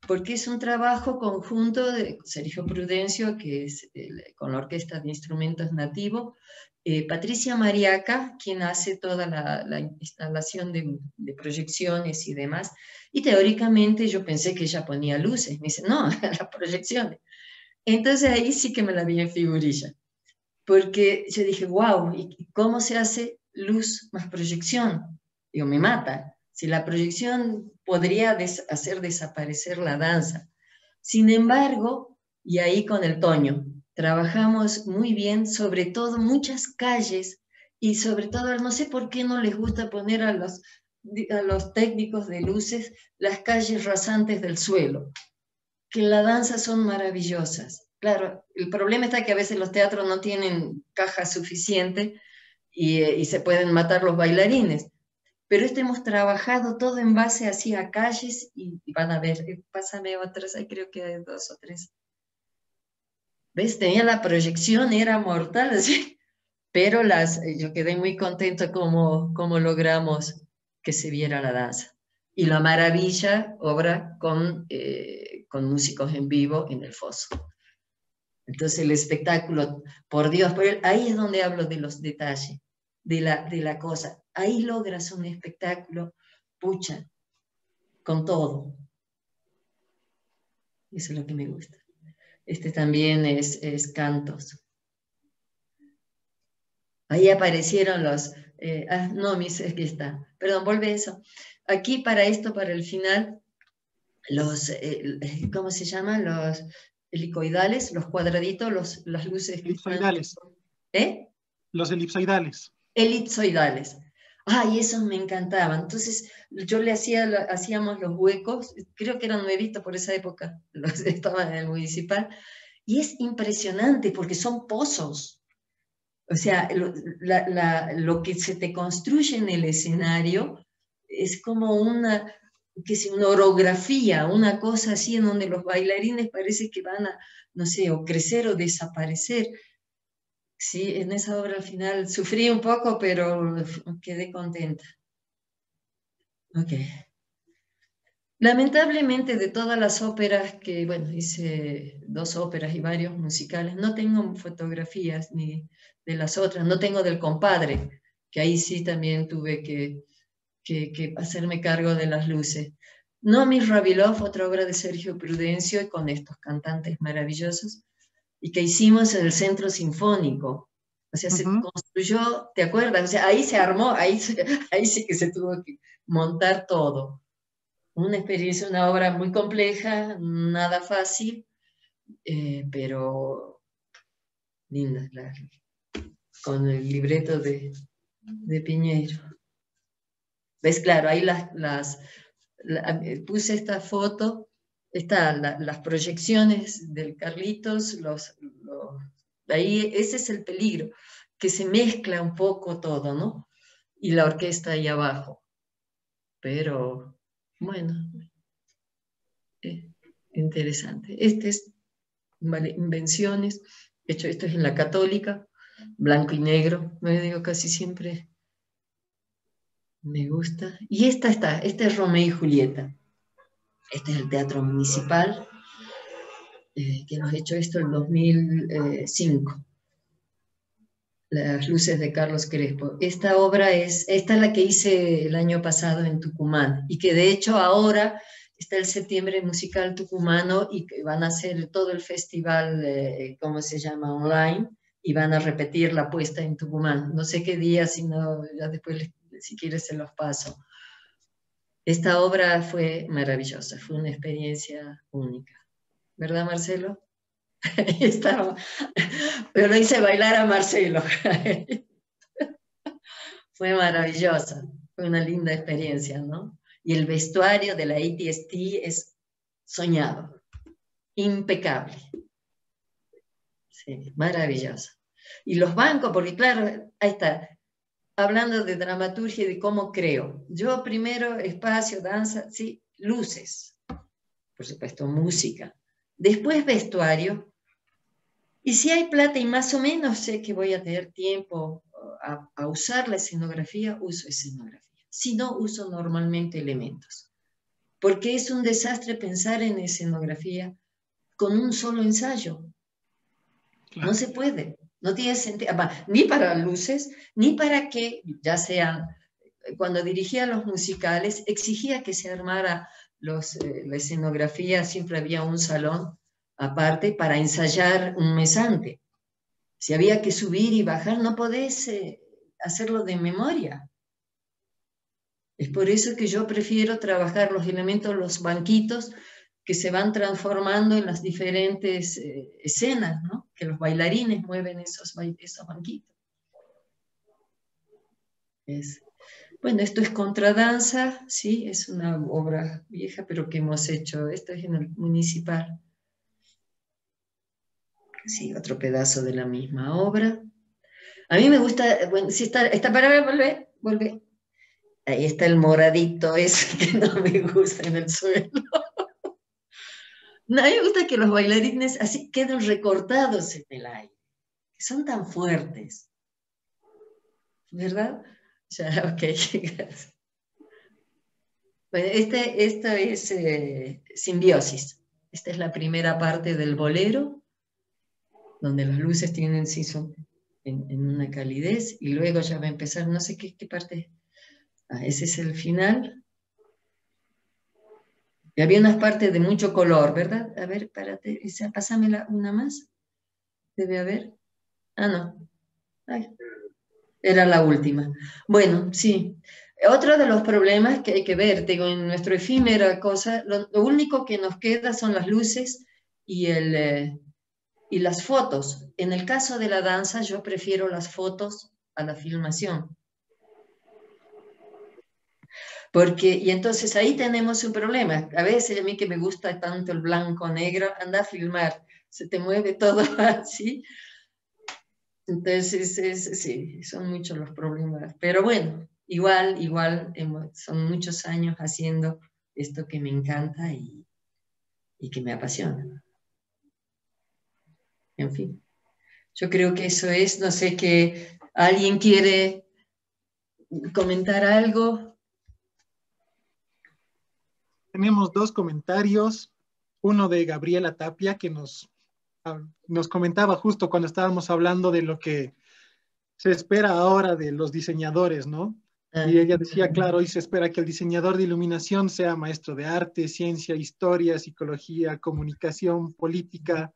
S2: porque es un trabajo conjunto de Sergio Prudencio, que es con la Orquesta de Instrumentos Nativos, Patricia Mariaca, quien hace toda la instalación de proyecciones y demás, y teóricamente yo pensé que ella ponía luces, me dice, no, las proyecciones. Entonces ahí sí que me la vi en figurilla, porque yo dije, wow, ¿y cómo se hace luz más proyección? Digo, me mata. Si la proyección podría hacer desaparecer la danza. Sin embargo, y ahí con el Toño, trabajamos muy bien, sobre todo muchas calles, y sobre todo, no sé por qué no les gusta poner a los técnicos de luces las calles rasantes del suelo, que en la danza son maravillosas. Claro, el problema está que a veces los teatros no tienen caja suficiente y se pueden matar los bailarines. Pero hemos trabajado todo en base así a calles y van a ver, pásame otras, ahí creo que hay 2 o 3. ¿Ves? Tenía la proyección, era mortal, así, pero yo quedé muy contento como logramos que se viera la danza. Y la maravilla, obra con músicos en vivo en el foso. Entonces el espectáculo, por Dios, ahí es donde hablo de los detalles, de la cosa. Ahí logras un espectáculo, pucha, con todo. Eso es lo que me gusta. Este también es cantos. Ahí aparecieron no, aquí está. Perdón, vuelve eso. Aquí para el final, ¿cómo se llaman? Los helicoidales, los cuadraditos, las luces que están...
S1: Elipsoidales. Los elipsoidales.
S2: Elipsoidales. Ay, esos me encantaban. Entonces, yo hacíamos los huecos, creo que eran nuevitos por esa época, estaban en el municipal, y es impresionante porque son pozos. O sea, lo que se te construye en el escenario es como una orografía, una cosa así en donde los bailarines parece que van a, no sé, o crecer o desaparecer. Sí, en esa obra al final sufrí un poco, pero quedé contenta. Ok. Lamentablemente de todas las óperas hice 2 óperas y varios musicales, no tengo fotografías ni de las otras, no tengo del Compadre, que ahí sí también tuve que hacerme cargo de las luces. No Miss Rabilov, otra obra de Sergio Prudencio, con estos cantantes maravillosos, y que hicimos en el Centro Sinfónico. O sea, se construyó, ¿te acuerdas? O sea, ahí se armó, ahí sí que se tuvo que montar todo. Una experiencia, una obra muy compleja, nada fácil, pero linda, con el libreto de Piñeiro. ¿Ves? Claro, ahí Puse esta foto, las proyecciones del Carlitos, ahí ese es el peligro, que se mezcla un poco todo, ¿no? Y la orquesta ahí abajo. Pero, bueno, interesante. Este es, vale, invenciones, hecho, esto es en la Católica, blanco y negro, me digo casi siempre, me gusta. Y este es Romeo y Julieta. Este es el Teatro Municipal, que hemos hecho esto en 2005. Las luces de Carlos Crespo. Esta es la que hice el año pasado en Tucumán, y que de hecho ahora está el Septiembre Musical Tucumano, y que van a hacer todo el festival, ¿cómo se llama?, online, y van a repetir la puesta en Tucumán. No sé qué día, si no, ya después, si quieres, se los paso. Esta obra fue maravillosa, fue una experiencia única. ¿Verdad, Marcelo? Estaba, pero lo hice bailar a Marcelo. Fue maravillosa, fue una linda experiencia, ¿no? Y el vestuario de la ATST es soñado, impecable. Sí, maravilloso. Y los bancos, porque claro, ahí está, hablando de dramaturgia y de cómo creo. Yo primero espacio, danza, sí, luces, por supuesto, música. Después vestuario. Y si hay plata y más o menos sé que voy a tener tiempo a usar la escenografía, uso escenografía. Si no, uso normalmente elementos. Porque es un desastre pensar en escenografía con un solo ensayo. Claro. No se puede. No tiene sentido. Ni para luces, ni para que, ya sean, cuando dirigía los musicales, exigía que se armara la escenografía, siempre había un salón aparte para ensayar un mes antes. Si había que subir y bajar, no podés hacerlo de memoria. Es por eso que yo prefiero trabajar los elementos, los banquitos, que se van transformando en las diferentes escenas, ¿no? Que los bailarines mueven esos banquitos. Bueno, esto es contradanza, sí, es una obra vieja, pero que hemos hecho. Esto es en el Municipal. Sí, otro pedazo de la misma obra. A mí me gusta, bueno, si esta palabra vuelve. Ahí está el moradito ese que no me gusta en el suelo. No, a mí me gusta que los bailarines así queden recortados en el aire, que son tan fuertes. ¿Verdad? Ya, ok, gracias. Bueno, esto es simbiosis. Esta es la primera parte del bolero, donde las luces tienen, sí, son en una calidez, y luego ya va a empezar, no sé qué parte. Ese es el final. Y había unas partes de mucho color, ¿verdad? A ver, párate, pásamela una más. Debe haber. No. Ay, era la última. Bueno, sí. Otro de los problemas que hay que ver, digo, en nuestro efímera cosa, lo único que nos queda son las luces y las fotos. En el caso de la danza, yo prefiero las fotos a la filmación. Y entonces ahí tenemos un problema. A veces a mí que me gusta tanto el blanco-negro, anda a filmar, se te mueve todo así. Entonces, sí, son muchos los problemas. Pero bueno, igual son muchos años haciendo esto que me encanta y que me apasiona. En fin, yo creo que eso es, no sé, que alguien quiere comentar algo.
S1: Tenemos dos comentarios, uno de Gabriela Tapia, que nos comentaba justo cuando estábamos hablando de lo que se espera ahora de los diseñadores, ¿no? Y ella decía, claro, hoy se espera que el diseñador de iluminación sea maestro de arte, ciencia, historia, psicología, comunicación, política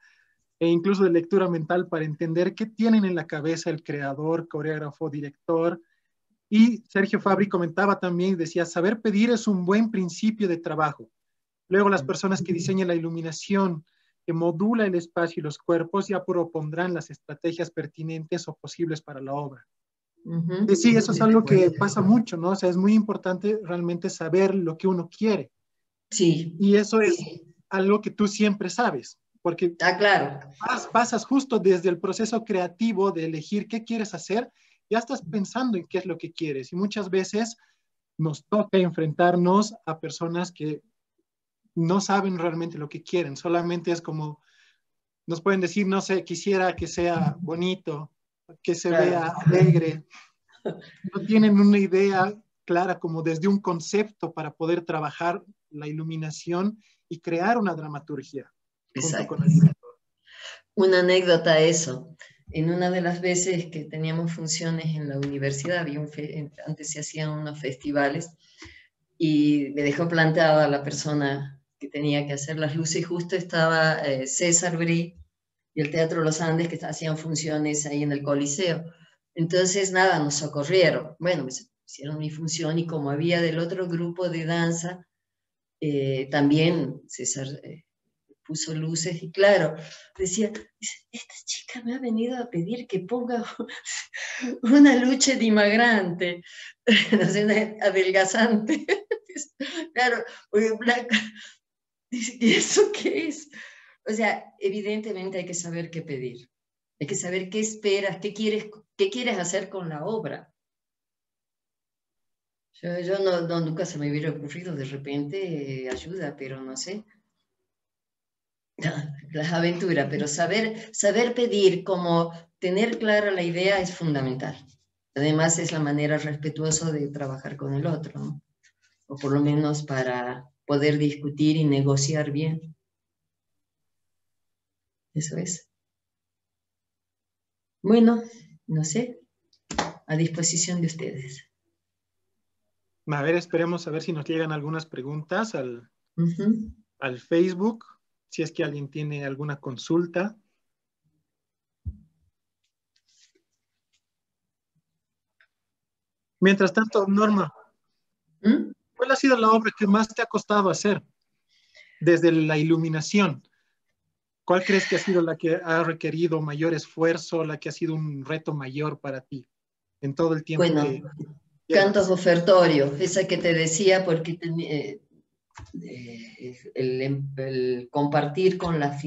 S1: e incluso de lectura mental para entender qué tienen en la cabeza el creador, coreógrafo, director. Y Sergio Fabri comentaba también, decía, saber pedir es un buen principio de trabajo. Luego las personas que diseñan la iluminación, que modula el espacio y los cuerpos, ya propondrán las estrategias pertinentes o posibles para la obra. Y sí, eso es algo que pasa mucho, ¿no? O sea, es muy importante realmente saber lo que uno quiere.
S2: Sí,
S1: Y eso es
S2: sí.
S1: algo que tú siempre sabes, porque
S2: Ah, claro.
S1: pasas justo desde el proceso creativo de elegir qué quieres hacer, ya estás pensando en qué es lo que quieres. Y muchas veces nos toca enfrentarnos a personas que no saben realmente lo que quieren, solamente es como, nos pueden decir, no sé, quisiera que sea bonito, que se
S2: Claro.
S1: vea alegre, no tienen una idea clara como desde un concepto para poder trabajar la iluminación y crear una dramaturgia junto con
S2: Exacto.
S1: el director.
S2: Una anécdota eso. En una de las veces que teníamos funciones en la universidad, antes se hacían unos festivales y me dejó plantada la persona que tenía que hacer las luces. Y justo estaba César Brí y el Teatro Los Andes que hacían funciones ahí en el Coliseo. Entonces, nada, nos socorrieron. Bueno, me hicieron mi función y como había del otro grupo de danza, también César puso luces y claro, decía, esta chica me ha venido a pedir que ponga una lucha dimagrante, no sé, una adelgazante. Claro, blanca. Dice, ¿y eso qué es? O sea, evidentemente hay que saber qué pedir. Hay que saber qué esperas, qué quieres hacer con la obra. Yo nunca se me hubiera ocurrido de repente ayuda, pero no sé. Las aventuras, pero saber pedir, como tener clara la idea es fundamental. Además es la manera respetuosa de trabajar con el otro, ¿no? O por lo menos para poder discutir y negociar bien. Eso es. Bueno, no sé, a disposición de ustedes.
S1: A ver, esperemos a ver si nos llegan algunas preguntas
S2: Ujú.
S1: al Facebook, si es que alguien tiene alguna consulta. Mientras tanto, Norma,
S2: ¿Mm?
S1: ¿cuál ha sido la obra que más te ha costado hacer desde la iluminación? ¿Cuál crees que ha sido la que ha requerido mayor esfuerzo, la que ha sido un reto mayor para ti en todo el tiempo
S2: Bueno,
S1: que
S2: cantos
S1: llevas?
S2: ofertorios, esa que te decía, porque el compartir con las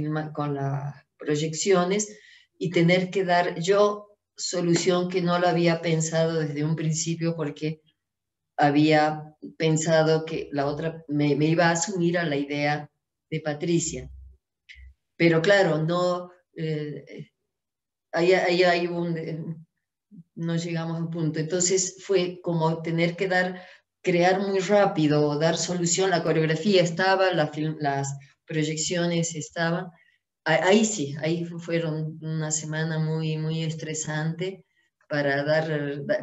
S2: proyecciones y tener que dar yo solución que no lo había pensado desde un principio porque había pensado que la otra me iba a asumir a la idea de Patricia. Pero claro, no, ahí hay no llegamos a un punto. Entonces fue como tener que crear muy rápido, dar solución. La coreografía estaba, las proyecciones estaban. Ahí sí, ahí fueron una semana muy estresante para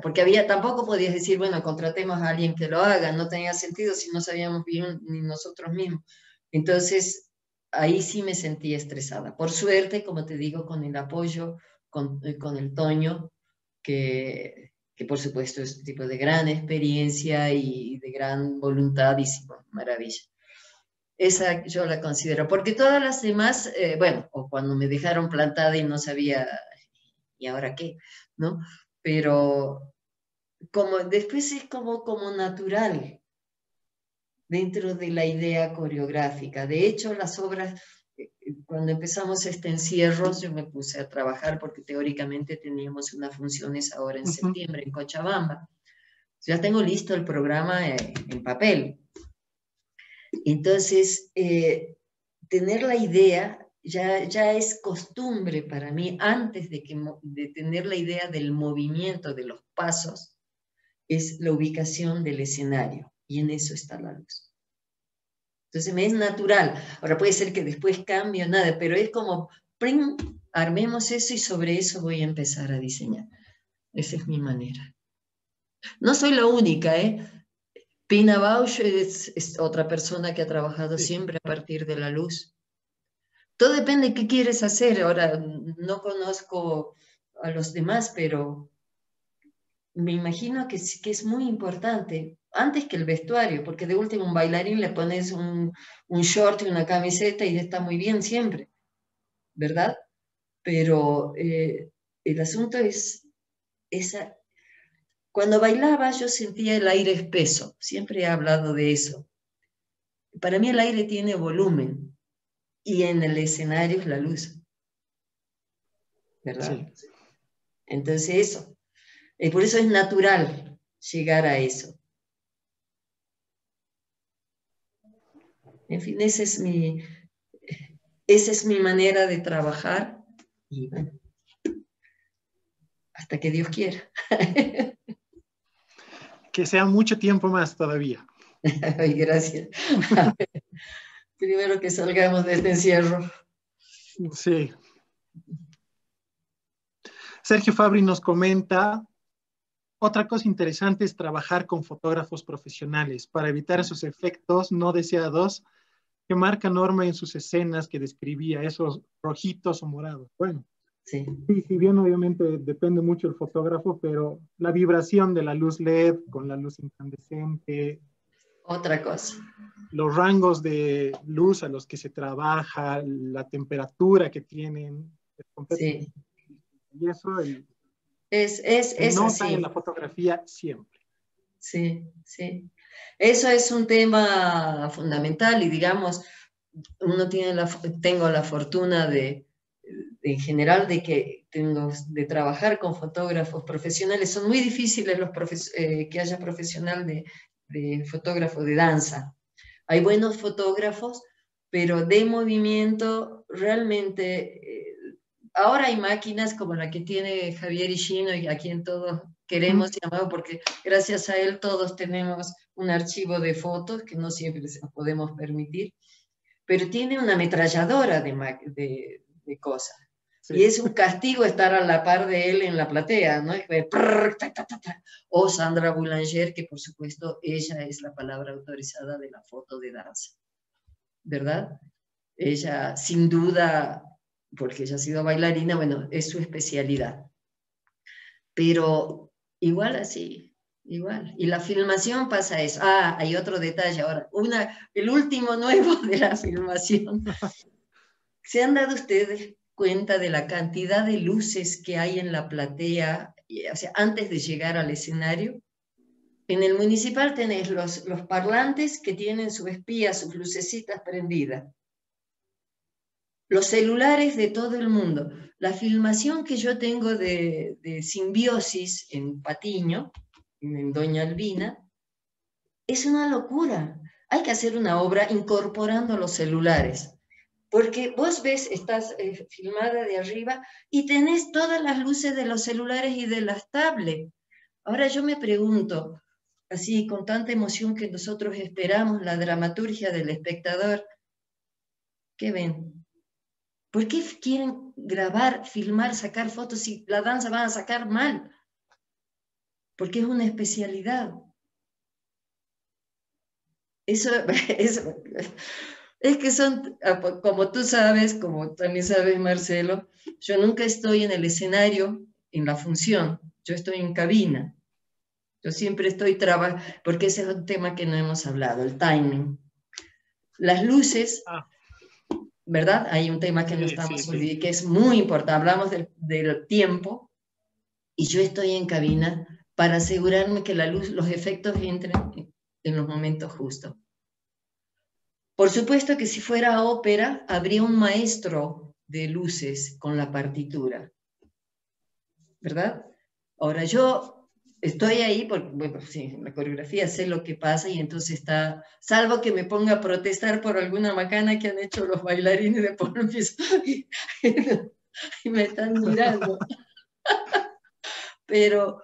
S2: porque tampoco podías decir, bueno, contratemos a alguien que lo haga, no tenía sentido si no sabíamos bien ni nosotros mismos. Entonces, ahí sí me sentí estresada. Por suerte, como te digo, con el apoyo, con el Toño, que por supuesto es un tipo de gran experiencia y de gran voluntad y sí, bueno, maravilla. Esa yo la considero, porque todas las demás, bueno, o cuando me dejaron plantada y no sabía, ¿y ahora qué? ¿No? Pero como, después es como natural dentro de la idea coreográfica. De hecho, las obras, cuando empezamos este encierro, yo me puse a trabajar porque teóricamente teníamos unas funciones ahora en
S1: Ujú.
S2: septiembre en Cochabamba. Ya tengo listo el programa en papel. Entonces, tener la idea ya es costumbre para mí, antes de tener la idea del movimiento de los pasos, es la ubicación del escenario, y en eso está la luz. Entonces me es natural. Ahora puede ser que después cambie o nada, pero es como, ¡pring! Armemos eso y sobre eso voy a empezar a diseñar. Esa es mi manera. No soy la única, ¿eh? Pina Bausch es otra persona que ha trabajado
S1: Sí.
S2: siempre a partir de la luz. Todo depende de qué quieres hacer. Ahora, no conozco a los demás, pero me imagino que es muy importante, antes que el vestuario, porque de último un bailarín le pones un short y una camiseta y está muy bien siempre, ¿verdad? Pero el asunto es esa. Cuando bailaba yo sentía el aire espeso, siempre he hablado de eso, para mí el aire tiene volumen y en el escenario es la luz, ¿verdad?
S1: Sí.
S2: Entonces eso, por eso es natural llegar a eso. En fin, esa es mi manera de trabajar y bueno, hasta que Dios quiera.
S1: Que sea mucho tiempo más todavía.
S2: Ay, gracias. Primero que salgamos de este encierro.
S1: Sí. Sergio Fabri nos comenta, otra cosa interesante es trabajar con fotógrafos profesionales para evitar esos efectos no deseados que marca Norma en sus escenas que describía, esos rojitos o morados. Bueno,
S2: Sí.
S1: sí, si bien obviamente depende mucho el fotógrafo, pero la vibración de la luz LED con la luz incandescente,
S2: Otra cosa.
S1: los rangos de luz a los que se trabaja, la temperatura que tienen, es completamente.
S2: Sí.
S1: Y eso se
S2: Es
S1: nota en
S2: así.
S1: la fotografía siempre.
S2: Sí, sí. Eso es un tema fundamental y digamos, uno tiene tengo la fortuna en general de que tengo de trabajar con fotógrafos profesionales. Son muy difíciles que haya profesional de fotógrafo de danza. Hay buenos fotógrafos, pero de movimiento realmente ahora hay máquinas como la que tiene Javier Ishino y a quien todos queremos y amamos, porque gracias a él todos tenemos un archivo de fotos que no siempre se nos podemos permitir, pero tiene una ametralladora de cosas.
S1: Sí.
S2: Y es un castigo estar a la par de él en la platea, ¿no? O Sandra Boulanger, que por supuesto ella es la palabra autorizada de la foto de danza, ¿verdad? Ella, sin duda, porque ella ha sido bailarina, bueno, es su especialidad. Pero igual así, igual. Y la filmación pasa eso. Ah, hay otro detalle ahora. El último nuevo de la filmación. ¿Se han dado ustedes cuenta de la cantidad de luces que hay en la platea, o sea, antes de llegar al escenario? En el municipal tenés los parlantes que tienen su espía, sus lucecitas prendidas. Los celulares de todo el mundo. La filmación que yo tengo de Simbiosis en Patiño, en Doña Albina, es una locura. Hay que hacer una obra incorporando los celulares. Porque vos ves, estás filmada de arriba y tenés todas las luces de los celulares y de las tablets. Ahora yo me pregunto, así con tanta emoción que nosotros esperamos la dramaturgia del espectador, ¿qué ven? ¿Por qué quieren grabar, filmar, sacar fotos si la danza van a sacar mal? Porque es una especialidad. Eso es que son, como tú sabes, como también sabes, Marcelo, yo nunca estoy en el escenario, en la función, yo estoy en cabina. Yo siempre estoy trabajando, porque ese es un tema que no hemos hablado, el timing. Las luces, ¿verdad? Hay un tema que no estamos olvidando, que es muy importante. Hablamos del tiempo, y yo estoy en cabina para asegurarme que la luz, los efectos entren en los momentos justos. Por supuesto que si fuera ópera, habría un maestro de luces con la partitura, ¿verdad? Ahora yo estoy ahí porque, bueno, sí, en la coreografía sé lo que pasa y entonces está, salvo que me ponga a protestar por alguna macana que han hecho los bailarines, de por empiezo y me están mirando. Pero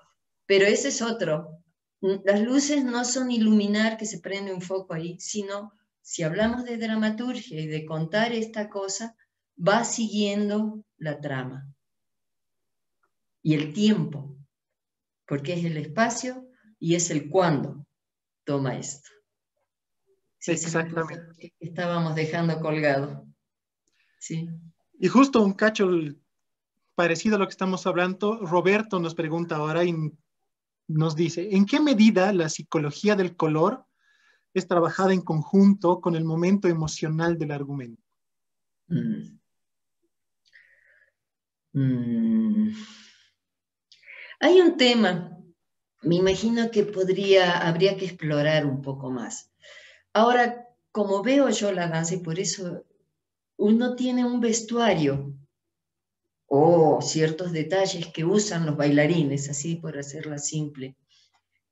S2: ese es otro. Las luces no son iluminar que se prende un foco ahí, sino si hablamos de dramaturgia y de contar esta cosa, va siguiendo la trama y el tiempo, porque es el espacio y es el cuándo toma esto. Sí, ese es un punto que estábamos dejando colgado. Sí.
S1: Y justo un cacho parecido a lo que estamos hablando, Roberto nos pregunta ahora y nos dice, ¿en qué medida la psicología del color es trabajada en conjunto con el momento emocional del argumento?
S2: Hay un tema, me imagino que habría que explorar un poco más. Ahora, como veo yo la danza, y por eso uno tiene un vestuario o ciertos detalles que usan los bailarines, así por hacerla simple.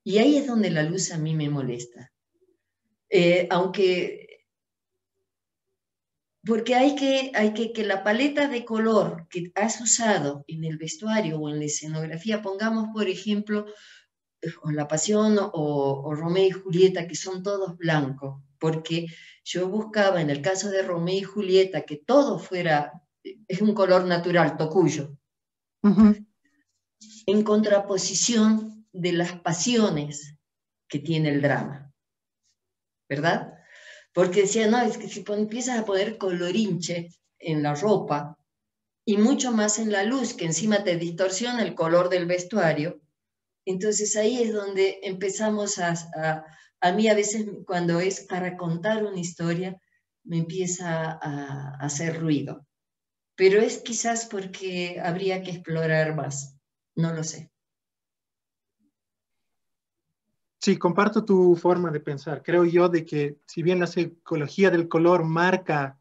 S2: Y ahí es donde la luz a mí me molesta. Aunque, porque que la paleta de color que has usado en el vestuario o en la escenografía, pongamos por ejemplo, o La Pasión o Romeo y Julieta, que son todos blancos, porque yo buscaba en el caso de Romeo y Julieta que todo fuera, es un color natural, tocuyo, en contraposición de las pasiones que tiene el drama, ¿verdad? Porque decía, no, es que si empiezas a poner colorinche en la ropa y mucho más en la luz, que encima te distorsiona el color del vestuario, entonces ahí es donde empezamos a mí a veces cuando es para contar una historia, me empieza a hacer ruido. Pero es quizás porque habría que explorar más, no lo sé.
S1: Sí, comparto tu forma de pensar. Creo yo de que si bien la psicología del color marca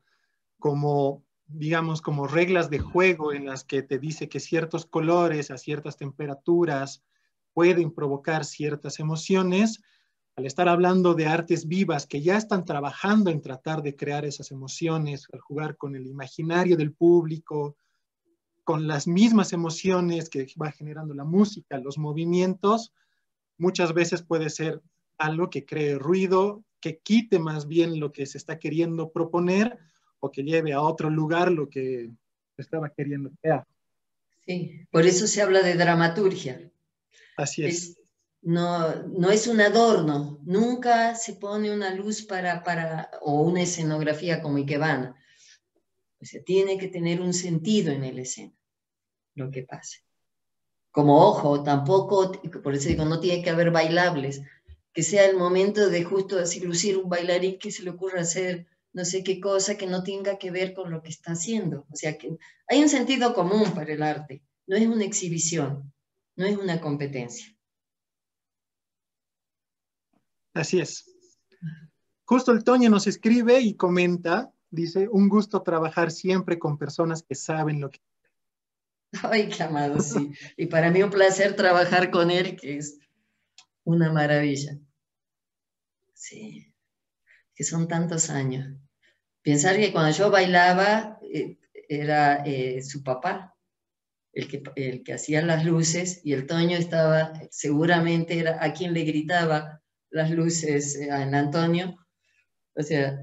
S1: como, digamos, como reglas de juego en las que te dice que ciertos colores a ciertas temperaturas pueden provocar ciertas emociones, al estar hablando de artes vivas que ya están trabajando en tratar de crear esas emociones, al jugar con el imaginario del público, con las mismas emociones que va generando la música, los movimientos, muchas veces puede ser algo que cree ruido, que quite más bien lo que se está queriendo proponer o que lleve a otro lugar lo que se estaba queriendo crear.
S2: Sí, por eso se habla de dramaturgia.
S1: Así es.
S2: No es un adorno, nunca se pone una luz o una escenografía como Ikebana. O sea, tiene que tener un sentido en el escena, lo que pase. Como ojo, tampoco, por eso digo, no tiene que haber bailables, que sea el momento de justo así lucir un bailarín que se le ocurra hacer no sé qué cosa que no tenga que ver con lo que está haciendo. O sea, que hay un sentido común para el arte, no es una exhibición, no es una competencia.
S1: Así es. Justo el Toño nos escribe y comenta, dice, un gusto trabajar siempre con personas que saben lo que...
S2: Ay, qué amado, sí. Y para mí un placer trabajar con él, que es una maravilla. Sí, que son tantos años. Pensar que cuando yo bailaba era su papá el que hacía las luces y el Toño estaba, seguramente era a quien le gritaba las luces a Antonio. O sea,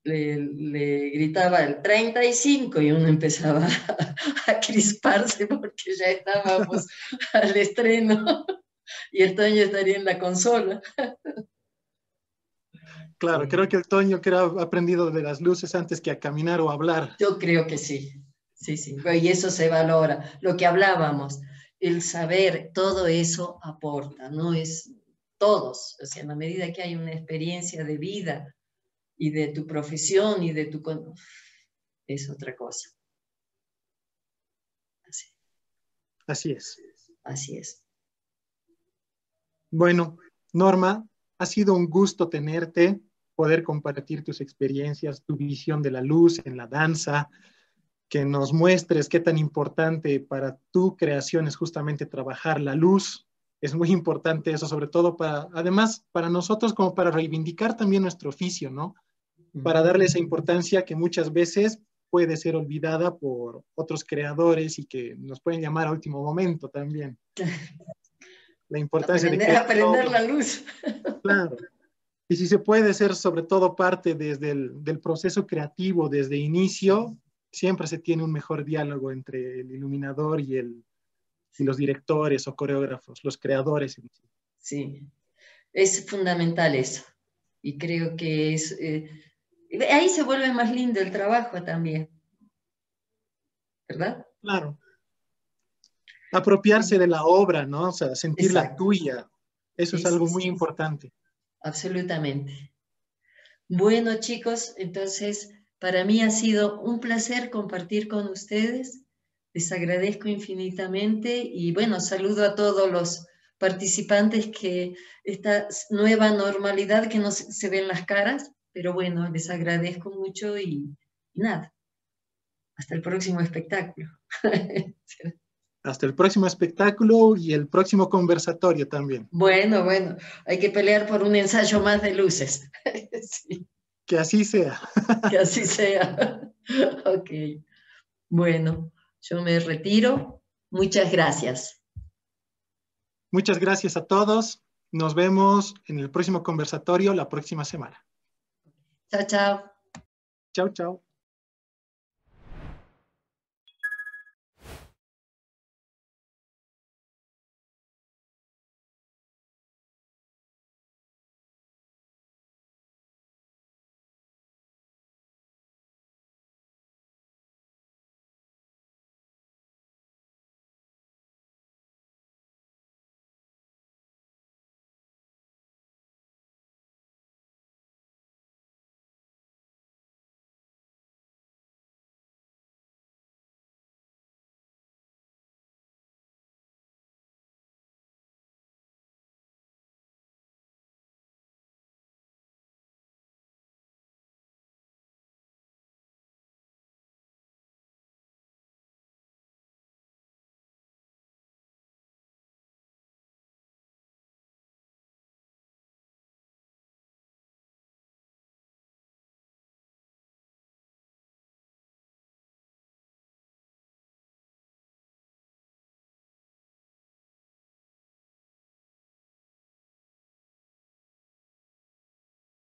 S2: le gritaba el 35 y uno empezaba a crisparse porque ya estábamos al estreno y el Toño estaría en la consola.
S1: Claro, creo
S2: Sí.
S1: que el Toño que ha aprendido de las luces antes que a caminar o hablar.
S2: Yo creo que sí, sí, sí. Y eso se valora. Lo que hablábamos, el saber, todo eso aporta, no es todos. O sea, en la medida que hay una experiencia de vida y de tu profesión y de tu... es otra cosa. Así,
S1: Así es.
S2: así es.
S1: Bueno, Norma, ha sido un gusto tenerte, poder compartir tus experiencias, tu visión de la luz en la danza, que nos muestres qué tan importante para tu creación es justamente trabajar la luz. Es muy importante eso, sobre todo para, además, para nosotros como para reivindicar también nuestro oficio, ¿no? Para darle esa importancia que muchas veces puede ser olvidada por otros creadores y que nos pueden llamar a último momento también. La importancia de crear
S2: Aprender
S1: todo,
S2: la luz.
S1: claro. Y si se puede ser sobre todo parte desde del proceso creativo, desde inicio, siempre se tiene un mejor diálogo entre el iluminador y los directores o coreógrafos, los creadores.
S2: Sí, es fundamental eso. Y creo que es... ahí se vuelve más lindo el trabajo también, ¿verdad?
S1: Claro, apropiarse de la obra, ¿no? O sea, sentirla
S2: Exacto.
S1: tuya. Eso es
S2: Sí, sí,
S1: algo muy
S2: sí,
S1: importante.
S2: absolutamente. Bueno, chicos, entonces para mí ha sido un placer compartir con ustedes. Les agradezco infinitamente y bueno, saludo a todos los participantes que esta nueva normalidad que no se ven las caras, pero bueno, les agradezco mucho y nada, hasta el próximo espectáculo.
S1: Hasta el próximo espectáculo y el próximo conversatorio también.
S2: Bueno, bueno, hay que pelear por un ensayo más de luces. Sí,
S1: Que así sea.
S2: que así sea. Ok, bueno, yo me retiro. Muchas gracias.
S1: Muchas gracias a todos. Nos vemos en el próximo conversatorio la próxima semana.
S2: Chao, chao.
S1: Chao, chao.